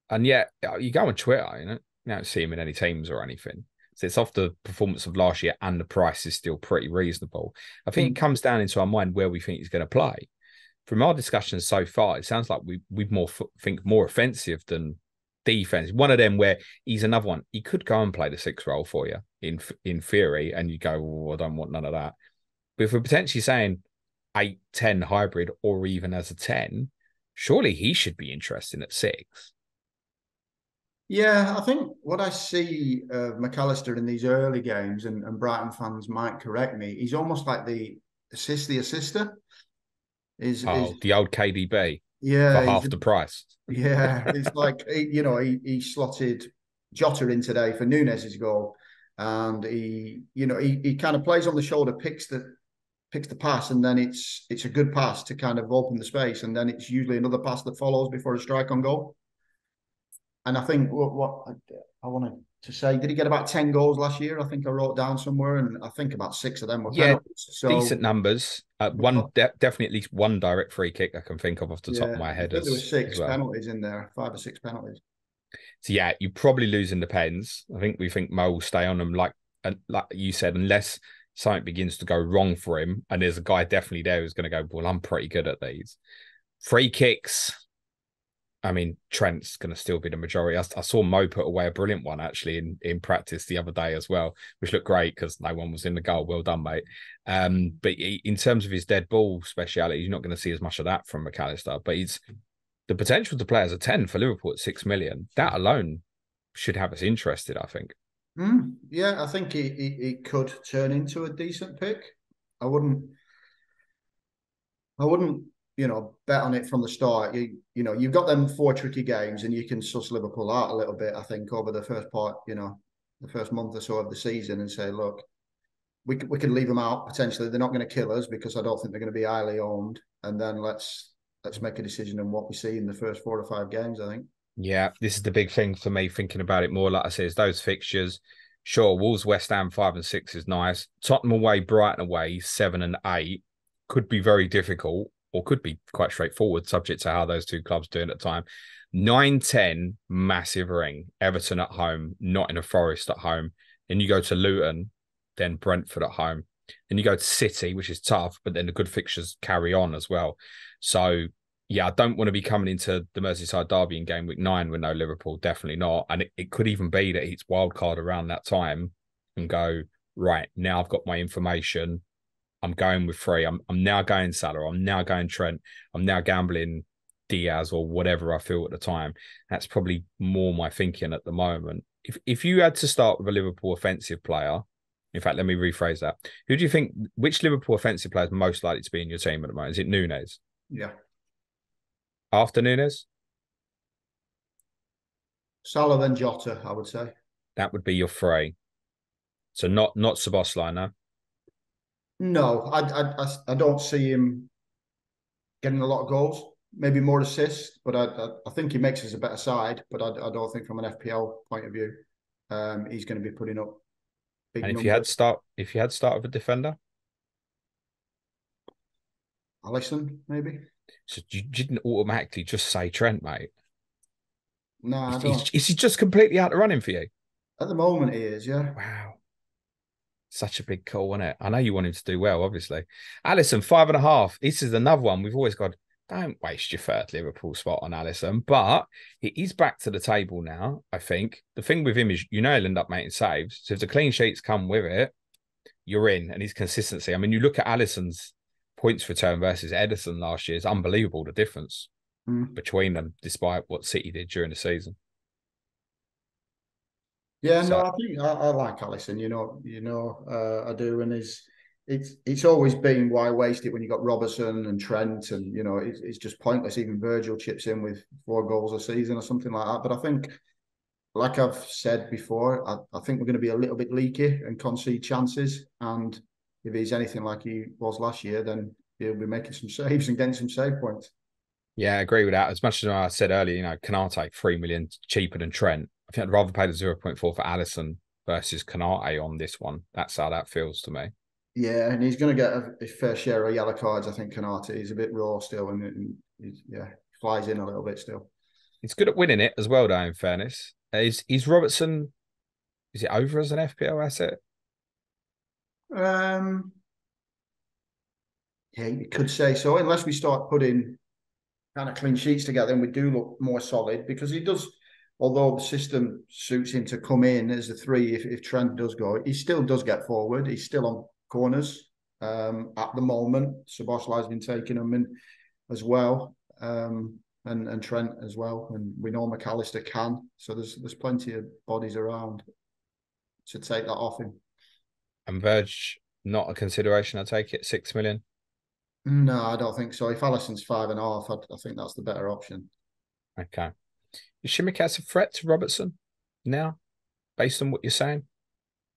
Speaker 1: And yet, you go on Twitter, you don't see him in any teams or anything. So it's off the performance of last year, and the price is still pretty reasonable. I think it comes down into our mind where we think he's going to play. From our discussions so far, it sounds like we more think more offensive than defense. One of them where he's another one. He could go and play the 6 role for you in theory, and you go, "Oh, I don't want none of that." But if we're potentially saying 8-10 hybrid, or even as a 10, surely he should be interesting at 6.
Speaker 2: Yeah, I think what I see of McAllister in these early games, and Brighton fans might correct me, he's almost like the assister. Is
Speaker 1: Oh, the old KDB for
Speaker 2: yeah,
Speaker 1: half the price.
Speaker 2: yeah, it's like he slotted Jota in today for Nunez's goal, and he kind of plays on the shoulder, picks the pass, and then it's a good pass to kind of open the space, and then it's usually another pass that follows before a strike on goal. And I think what I wanted to say, did he get about 10 goals last year? I think I wrote down somewhere, and I think about 6 of them were
Speaker 1: Yeah,
Speaker 2: penalties. So
Speaker 1: decent numbers. Definitely at least one direct free kick I can think of off the top of
Speaker 2: yeah,
Speaker 1: my
Speaker 2: I
Speaker 1: head
Speaker 2: think there were
Speaker 1: as
Speaker 2: six
Speaker 1: well.
Speaker 2: penalties in there, 5 or 6 penalties.
Speaker 1: So yeah, you probably losing the pens. We think Mo will stay on them, like you said, unless something begins to go wrong for him, and there's a guy definitely there who's going to go, well, I'm pretty good at these free kicks. I mean, Trent's going to still be the majority. I saw Mo put away a brilliant one actually in practice the other day as well, which looked great because no one was in the goal. Well done, mate. But in terms of his dead ball speciality, you're not going to see as much of that from McAllister. But he's the potential to play as a 10 for Liverpool at 6 million. That alone should have us interested, I think.
Speaker 2: Yeah, I think he could turn into a decent pick. I wouldn't I wouldn't, bet on it from the start. You've got them 4 tricky games, and you can suss Liverpool out a little bit, I think, over the first part, the first month or so of the season, and say, look, we can leave them out potentially. They're not going to kill us because I don't think they're going to be highly owned. And then let's make a decision on what we see in the first 4 or 5 games, I think.
Speaker 1: Yeah, this is the big thing for me, thinking about it more. Like I said, is those fixtures. Sure, Wolves, West Ham 5 and 6 is nice. Tottenham away, Brighton away 7 and 8 could be very difficult, or could be quite straightforward, subject to how those two clubs do it at the time. 9-10, massive ring. Everton at home, Nottingham Forest at home. Then you go to Luton, then Brentford at home. Then you go to City, which is tough, but then the good fixtures carry on as well. So yeah, I don't want to be coming into the Merseyside derby in game week 9 with no Liverpool. Definitely not. And it could even be that it's wild card around that time and go, right, now I've got my information. I'm going with 3. I'm now going Salah. I'm now going Trent. I'm now gambling Diaz or whatever I feel at the time. That's probably more my thinking at the moment. If you had to start with a Liverpool offensive player, in fact, let me rephrase that. Who do you think, which Liverpool offensive player is most likely to be in your team at the moment? Is it Nunez?
Speaker 2: Yeah.
Speaker 1: After Nunez?
Speaker 2: Salah then Jota, I would say.
Speaker 1: That would be your 3. So not Szoboszlai, no?
Speaker 2: No, I don't see him getting a lot of goals. Maybe more assists, but I think he makes us a better side. But I don't think from an FPL point of view, he's going to be putting up big
Speaker 1: And
Speaker 2: numbers.
Speaker 1: if you had start with a defender,
Speaker 2: Alisson, maybe.
Speaker 1: so you didn't automatically just say Trent, mate.
Speaker 2: No, I don't.
Speaker 1: Is he just completely out of running for you?
Speaker 2: At the moment, he is. Yeah.
Speaker 1: Wow. Such a big call, isn't it? I know you want him to do well, obviously. Alisson, 5.5. This is another one. We've always got, don't waste your third Liverpool spot on Alisson, but he's back to the table now, I think. The thing with him is, he'll end up making saves. So if the clean sheets come with it, you're in. And his consistency. I mean, you look at Alisson's points return versus Ederson last year, it's unbelievable the difference between them, despite what City did during the season.
Speaker 2: Yeah, no,
Speaker 1: So
Speaker 2: I think I like Alisson. I do, and it's always been why waste it when you got Robertson and Trent, and it's just pointless. Even Virgil chips in with 4 goals a season or something like that. But I think, like I've said before, I think we're going to be a little bit leaky and concede chances. And if he's anything like he was last year, then he'll be making some saves and getting some save points.
Speaker 1: yeah, I agree with that. As much as I said earlier, Canate 3 million cheaper than Trent. I think I'd rather pay the 0.4 for Alisson versus Canate on this one. That's how that feels to me.
Speaker 2: Yeah, and he's going to get a fair share of yellow cards. I think Canate is a bit raw still, and yeah, flies in a little bit still.
Speaker 1: He's good at winning it as well, though, in fairness. Is Robertson, is it over as an FPL asset?
Speaker 2: Um, yeah, you could say so, unless we start putting kind of clean sheets together and we do look more solid because he does, although the system suits him to come in as a three if Trent does go, he still does get forward. He's still on corners at the moment. Szoboszlai has been taking them in as well, and Trent as well. And we know McAllister can. So there's plenty of bodies around to take that off him.
Speaker 1: And Verge, not a consideration, I take it, 6 million.
Speaker 2: No, I don't think so. If Alisson's 5.5, I think that's the better option.
Speaker 1: Okay. Is Tsimikas a threat to Robertson now, based on what you're saying?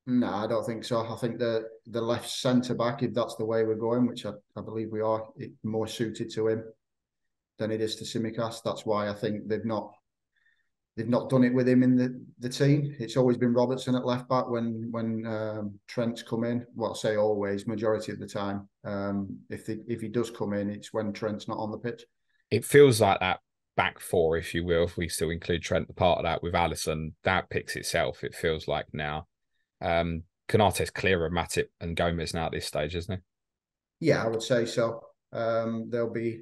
Speaker 2: No, I don't think so. I think the left centre back, if that's the way we're going, which I believe we are, more suited to him than it is to Tsimikas. That's why I think they've not done it with him in the team. It's always been Robertson at left back when Trent's come in. Well, I say always, majority of the time. If he does come in, it's when Trent's not on the pitch.
Speaker 1: It feels like that back four, if you will, if we still include Trent, the part of that with Alisson, that picks itself, it feels like now. Konate's clearer of Matip and Gomez now at this stage, isn't he?
Speaker 2: Yeah, I would say so. They'll be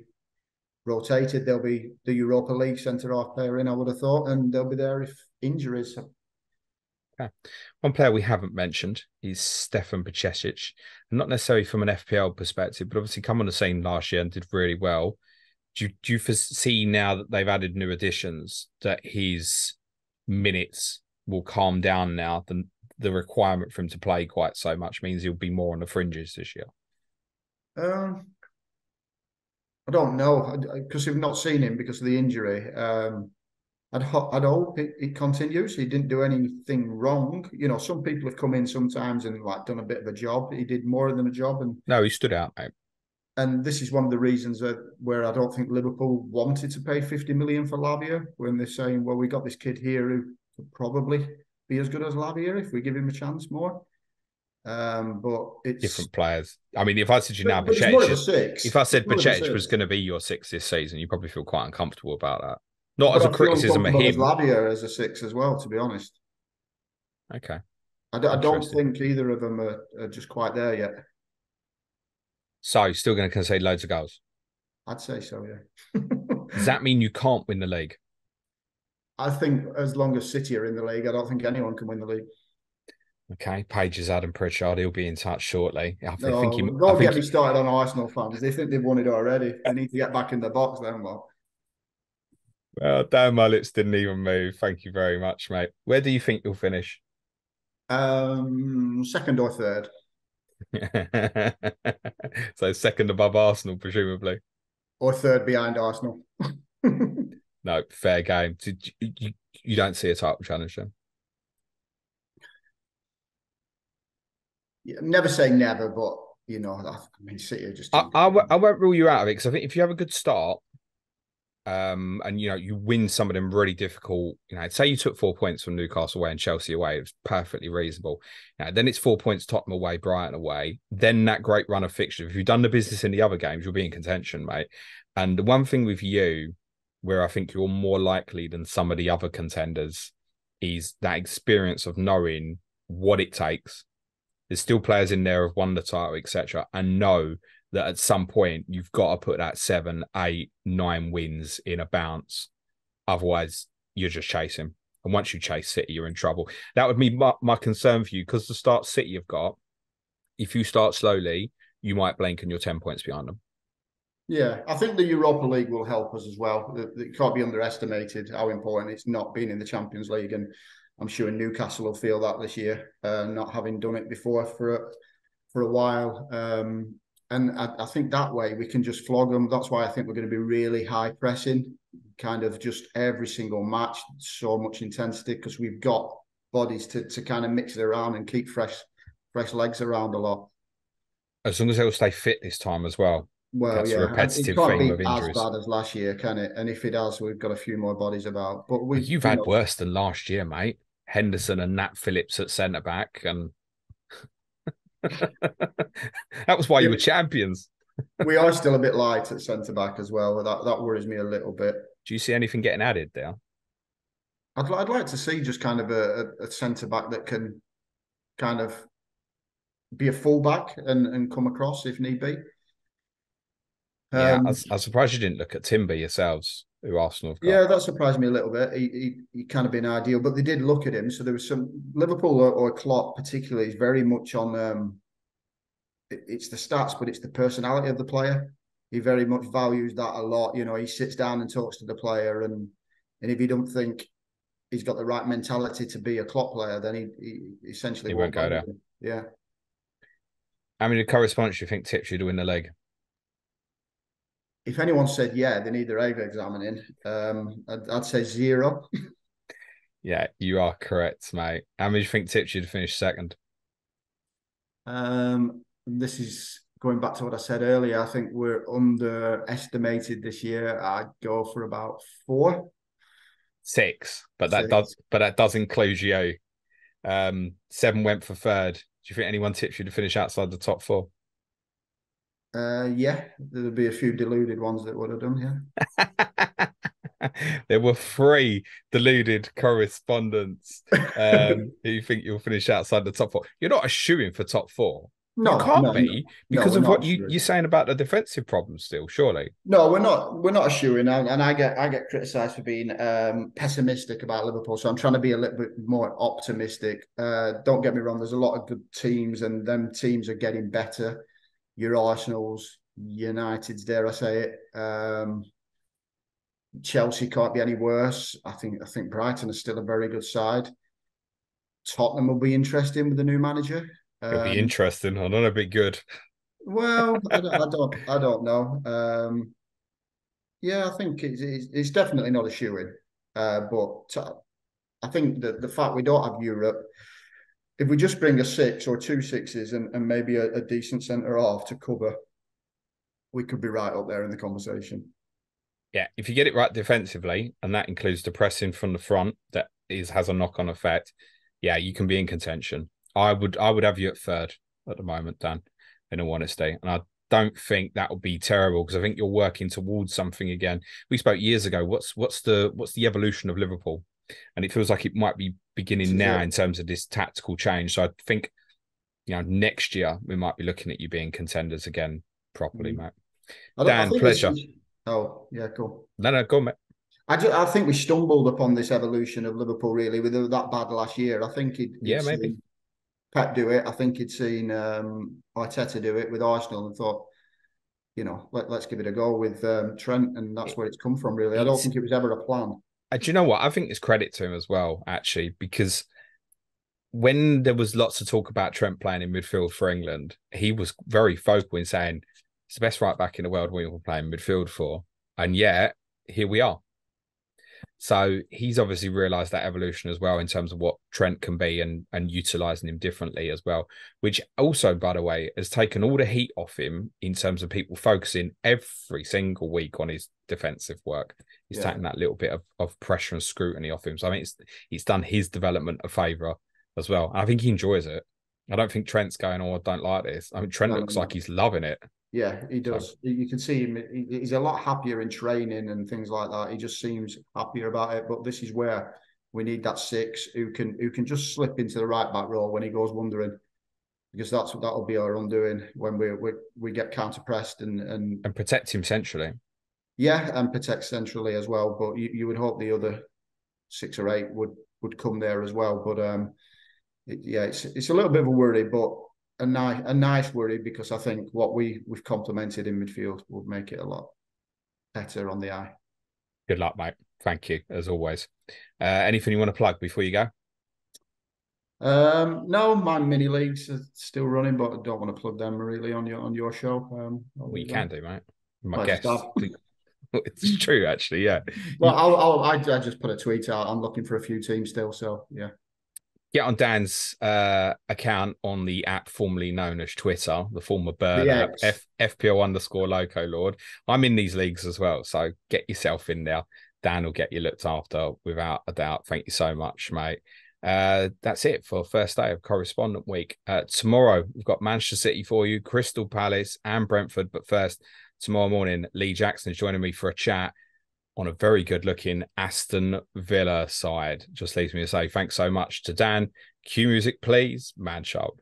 Speaker 2: rotated. They'll be the Europa League centre-half player in, I would have thought, and they'll be there if injuries.
Speaker 1: Okay. One player we haven't mentioned is Stefan Bajcetic. Not necessarily from an FPL perspective, but obviously come on the scene last year and did really well. Do you foresee now that they've added new additions that his minutes will calm down now? The requirement for him to play quite so much means he'll be more on the fringes this year.
Speaker 2: I don't know because we've not seen him because of the injury. I'd hope it continues. He didn't do anything wrong. You know, some people have come in sometimes and like done a bit of a job. He did more than a job, and
Speaker 1: no, he stood out, mate.
Speaker 2: And this is one of the reasons where I don't think Liverpool wanted to pay 50 million for Lavia when they're saying, well, we got this kid here who could probably be as good as Lavia if we give him a chance more. But it's
Speaker 1: different players. I mean, if I said you now,
Speaker 2: it's more of a six.
Speaker 1: If I said Bajcetic was going to be your six this season, you probably feel quite uncomfortable about that. Not
Speaker 2: but
Speaker 1: as a criticism of him.
Speaker 2: As Lavia as a six as well, to be honest.
Speaker 1: Okay.
Speaker 2: I don't think either of them are just quite there yet.
Speaker 1: So, still going to concede loads of goals?
Speaker 2: I'd say so, yeah.
Speaker 1: Does that mean you can't win the league?
Speaker 2: I think as long as City are in the league, I don't think anyone can win the league.
Speaker 1: Okay, Page is Adam Pritchard. He'll be in touch shortly.
Speaker 2: Don't get me started on Arsenal fans. They think they've won it already. They need to get back in the box then, well.
Speaker 1: Well, damn, my lips didn't even move. Thank you very much, mate. Where do you think you'll finish?
Speaker 2: Second or third.
Speaker 1: So second above Arsenal, presumably.
Speaker 2: Or third behind Arsenal.
Speaker 1: No, fair game. You don't see a title challenge then?
Speaker 2: Yeah, never say never, but you know, I mean, City are just.
Speaker 1: I won't rule you out of it because I think if you have a good start, and you know you win some of them really difficult, you know, say you took 4 points from Newcastle away and Chelsea away, it was perfectly reasonable. Now, then it's 4 points Tottenham away, Brighton away, then that great run of fixtures. If you've done the business in the other games, you'll be in contention, mate. And the one thing with you, where I think you're more likely than some of the other contenders, is that experience of knowing what it takes. There's still players in there who've won the title, etc., and know that at some point you've got to put that 7, 8, 9 wins in a bounce. Otherwise, you're just chasing. And once you chase City, you're in trouble. That would be my concern for you, because the start City have got, if you start slowly, you might blink and you're 10 points behind them.
Speaker 2: Yeah, I think the Europa League will help us as well. It can't be underestimated how important it's not being in the Champions League. And I'm sure Newcastle will feel that this year, not having done it before for a while. And I think that way we can just flog them. That's why I think we're going to be really high pressing, kind of just every single match, so much intensity, because we've got bodies to kind of mix it around and keep fresh legs around a lot.
Speaker 1: As long as they'll stay fit this time as well.
Speaker 2: Well,
Speaker 1: that's
Speaker 2: yeah,
Speaker 1: a repetitive
Speaker 2: it can't
Speaker 1: theme
Speaker 2: be
Speaker 1: of injuries.
Speaker 2: as bad as last year, can it? And if it has, we've got a few more bodies about. But
Speaker 1: you've had worse than last year, mate. Henderson and Nat Phillips at centre back, and that was why you were champions.
Speaker 2: We are still a bit light at centre back as well. That worries me a little bit.
Speaker 1: Do you see anything getting added there?
Speaker 2: I'd like to see just kind of a centre back that can kind of be a fullback and come across if need be.
Speaker 1: Yeah, I was surprised you didn't look at Timber yourselves, who Arsenal have got.
Speaker 2: Yeah, that surprised me a little bit. He kind of been ideal, but they did look at him. So there was some Liverpool or Klopp particularly is very much on. It's the stats, but it's the personality of the player. He very much values that a lot. You know, he sits down and talks to the player, and if he don't think he's got the right mentality to be a Klopp player, then he essentially
Speaker 1: He won't go there.
Speaker 2: Yeah.
Speaker 1: How many correspondents do you think tips you to win the league?
Speaker 2: If anyone said yeah, they need their ego examining. I'd say 0.
Speaker 1: Yeah, you are correct, mate. How many do you think tips you to finish second?
Speaker 2: This is going back to what I said earlier. I think we're underestimated this year. I'd go for about 4.
Speaker 1: 6, but
Speaker 2: 6.
Speaker 1: that does include you. 7 went for third. Do you think anyone tips you to finish outside the top 4?
Speaker 2: Yeah, there'll be a few deluded ones that would have done. Yeah.
Speaker 1: There were 3 deluded correspondents who think you'll finish outside the top 4. You're not a shooing for top 4.
Speaker 2: No,
Speaker 1: you can't be because of what you're saying about the defensive problem still, surely.
Speaker 2: No, we're not a shoo-in, and I get criticised for being pessimistic about Liverpool. So I'm trying to be a little bit more optimistic. Don't get me wrong, there's a lot of good teams, and them teams are getting better. Your Arsenal's, United's, dare I say it. Chelsea can't be any worse. I think Brighton is still a very good side. Tottenham will be interesting with the new manager.
Speaker 1: It'll be interesting. I don't know, it'll be good.
Speaker 2: Well, I don't know. Yeah, I think it's definitely not a shoo-in. But I think that the fact we don't have Europe, if we just bring a 6 or 2 6s and maybe a decent centre half to cover, we could be right up there in the conversation.
Speaker 1: Yeah, if you get it right defensively, and that includes the pressing from the front, that has a knock-on effect. Yeah, you can be in contention. I would have you at third at the moment, Dan, in all honesty. And I don't think that would be terrible because I think you're working towards something again. We spoke years ago. What's the evolution of Liverpool? And it feels like it might be beginning now in terms of this tactical change. So I think, next year we might be looking at you being contenders again properly, mate. Dan, pleasure.
Speaker 2: Oh, yeah, cool.
Speaker 1: No, go on, mate.
Speaker 2: I think we stumbled upon this evolution of Liverpool really with that bad last year. I think
Speaker 1: maybe
Speaker 2: Pep do it. I think he'd seen Arteta do it with Arsenal and thought, let's give it a go with Trent, and that's where it's come from, really. I don't think it was ever a plan.
Speaker 1: Do you know what? I think it's credit to him as well, actually, because when there was lots of talk about Trent playing in midfield for England, he was very vocal in saying it's the best right back in the world we will play in midfield for. And yet, here we are. So he's obviously realised that evolution as well in terms of what Trent can be and utilising him differently as well, which also, by the way, has taken all the heat off him in terms of people focusing every single week on his defensive work. He's taken that little bit of pressure and scrutiny off him. So I mean, it's done his development a favour as well. And I think he enjoys it. I don't think Trent's going, I don't like this. I mean, Trent looks like he's loving it.
Speaker 2: Yeah, he does. So, you can see him. He's a lot happier in training and things like that. He just seems happier about it. But this is where we need that 6 who can just slip into the right back role when he goes wandering, because that'll be our undoing when we get counter pressed and
Speaker 1: protect him centrally.
Speaker 2: Yeah, and protect centrally as well. But you would hope the other 6 or 8 would come there as well. But it's a little bit of a worry, but a nice worry, because I think what we've complemented in midfield would make it a lot better on the eye.
Speaker 1: Good luck, mate. Thank you, as always. Anything you want to plug before you go?
Speaker 2: No, my mini leagues are still running, but I don't want to plug them really on your show.
Speaker 1: Well, you can do, mate. My guest. It's true, actually. Yeah.
Speaker 2: Well, I just put a tweet out. I'm looking for a few teams still, so yeah.
Speaker 1: Get on Dan's account on the app formerly known as Twitter, the former Bird app, FPL_Loco Lord. I'm in these leagues as well, so get yourself in there. Dan will get you looked after without a doubt. Thank you so much, mate. That's it for first day of Correspondent Week. Tomorrow, we've got Manchester City for you, Crystal Palace and Brentford. But first, tomorrow morning, Lee Jackson is joining me for a chat on a very good-looking Aston Villa side. Just leaves me to say thanks so much to Dan. Cue music, please. Man child.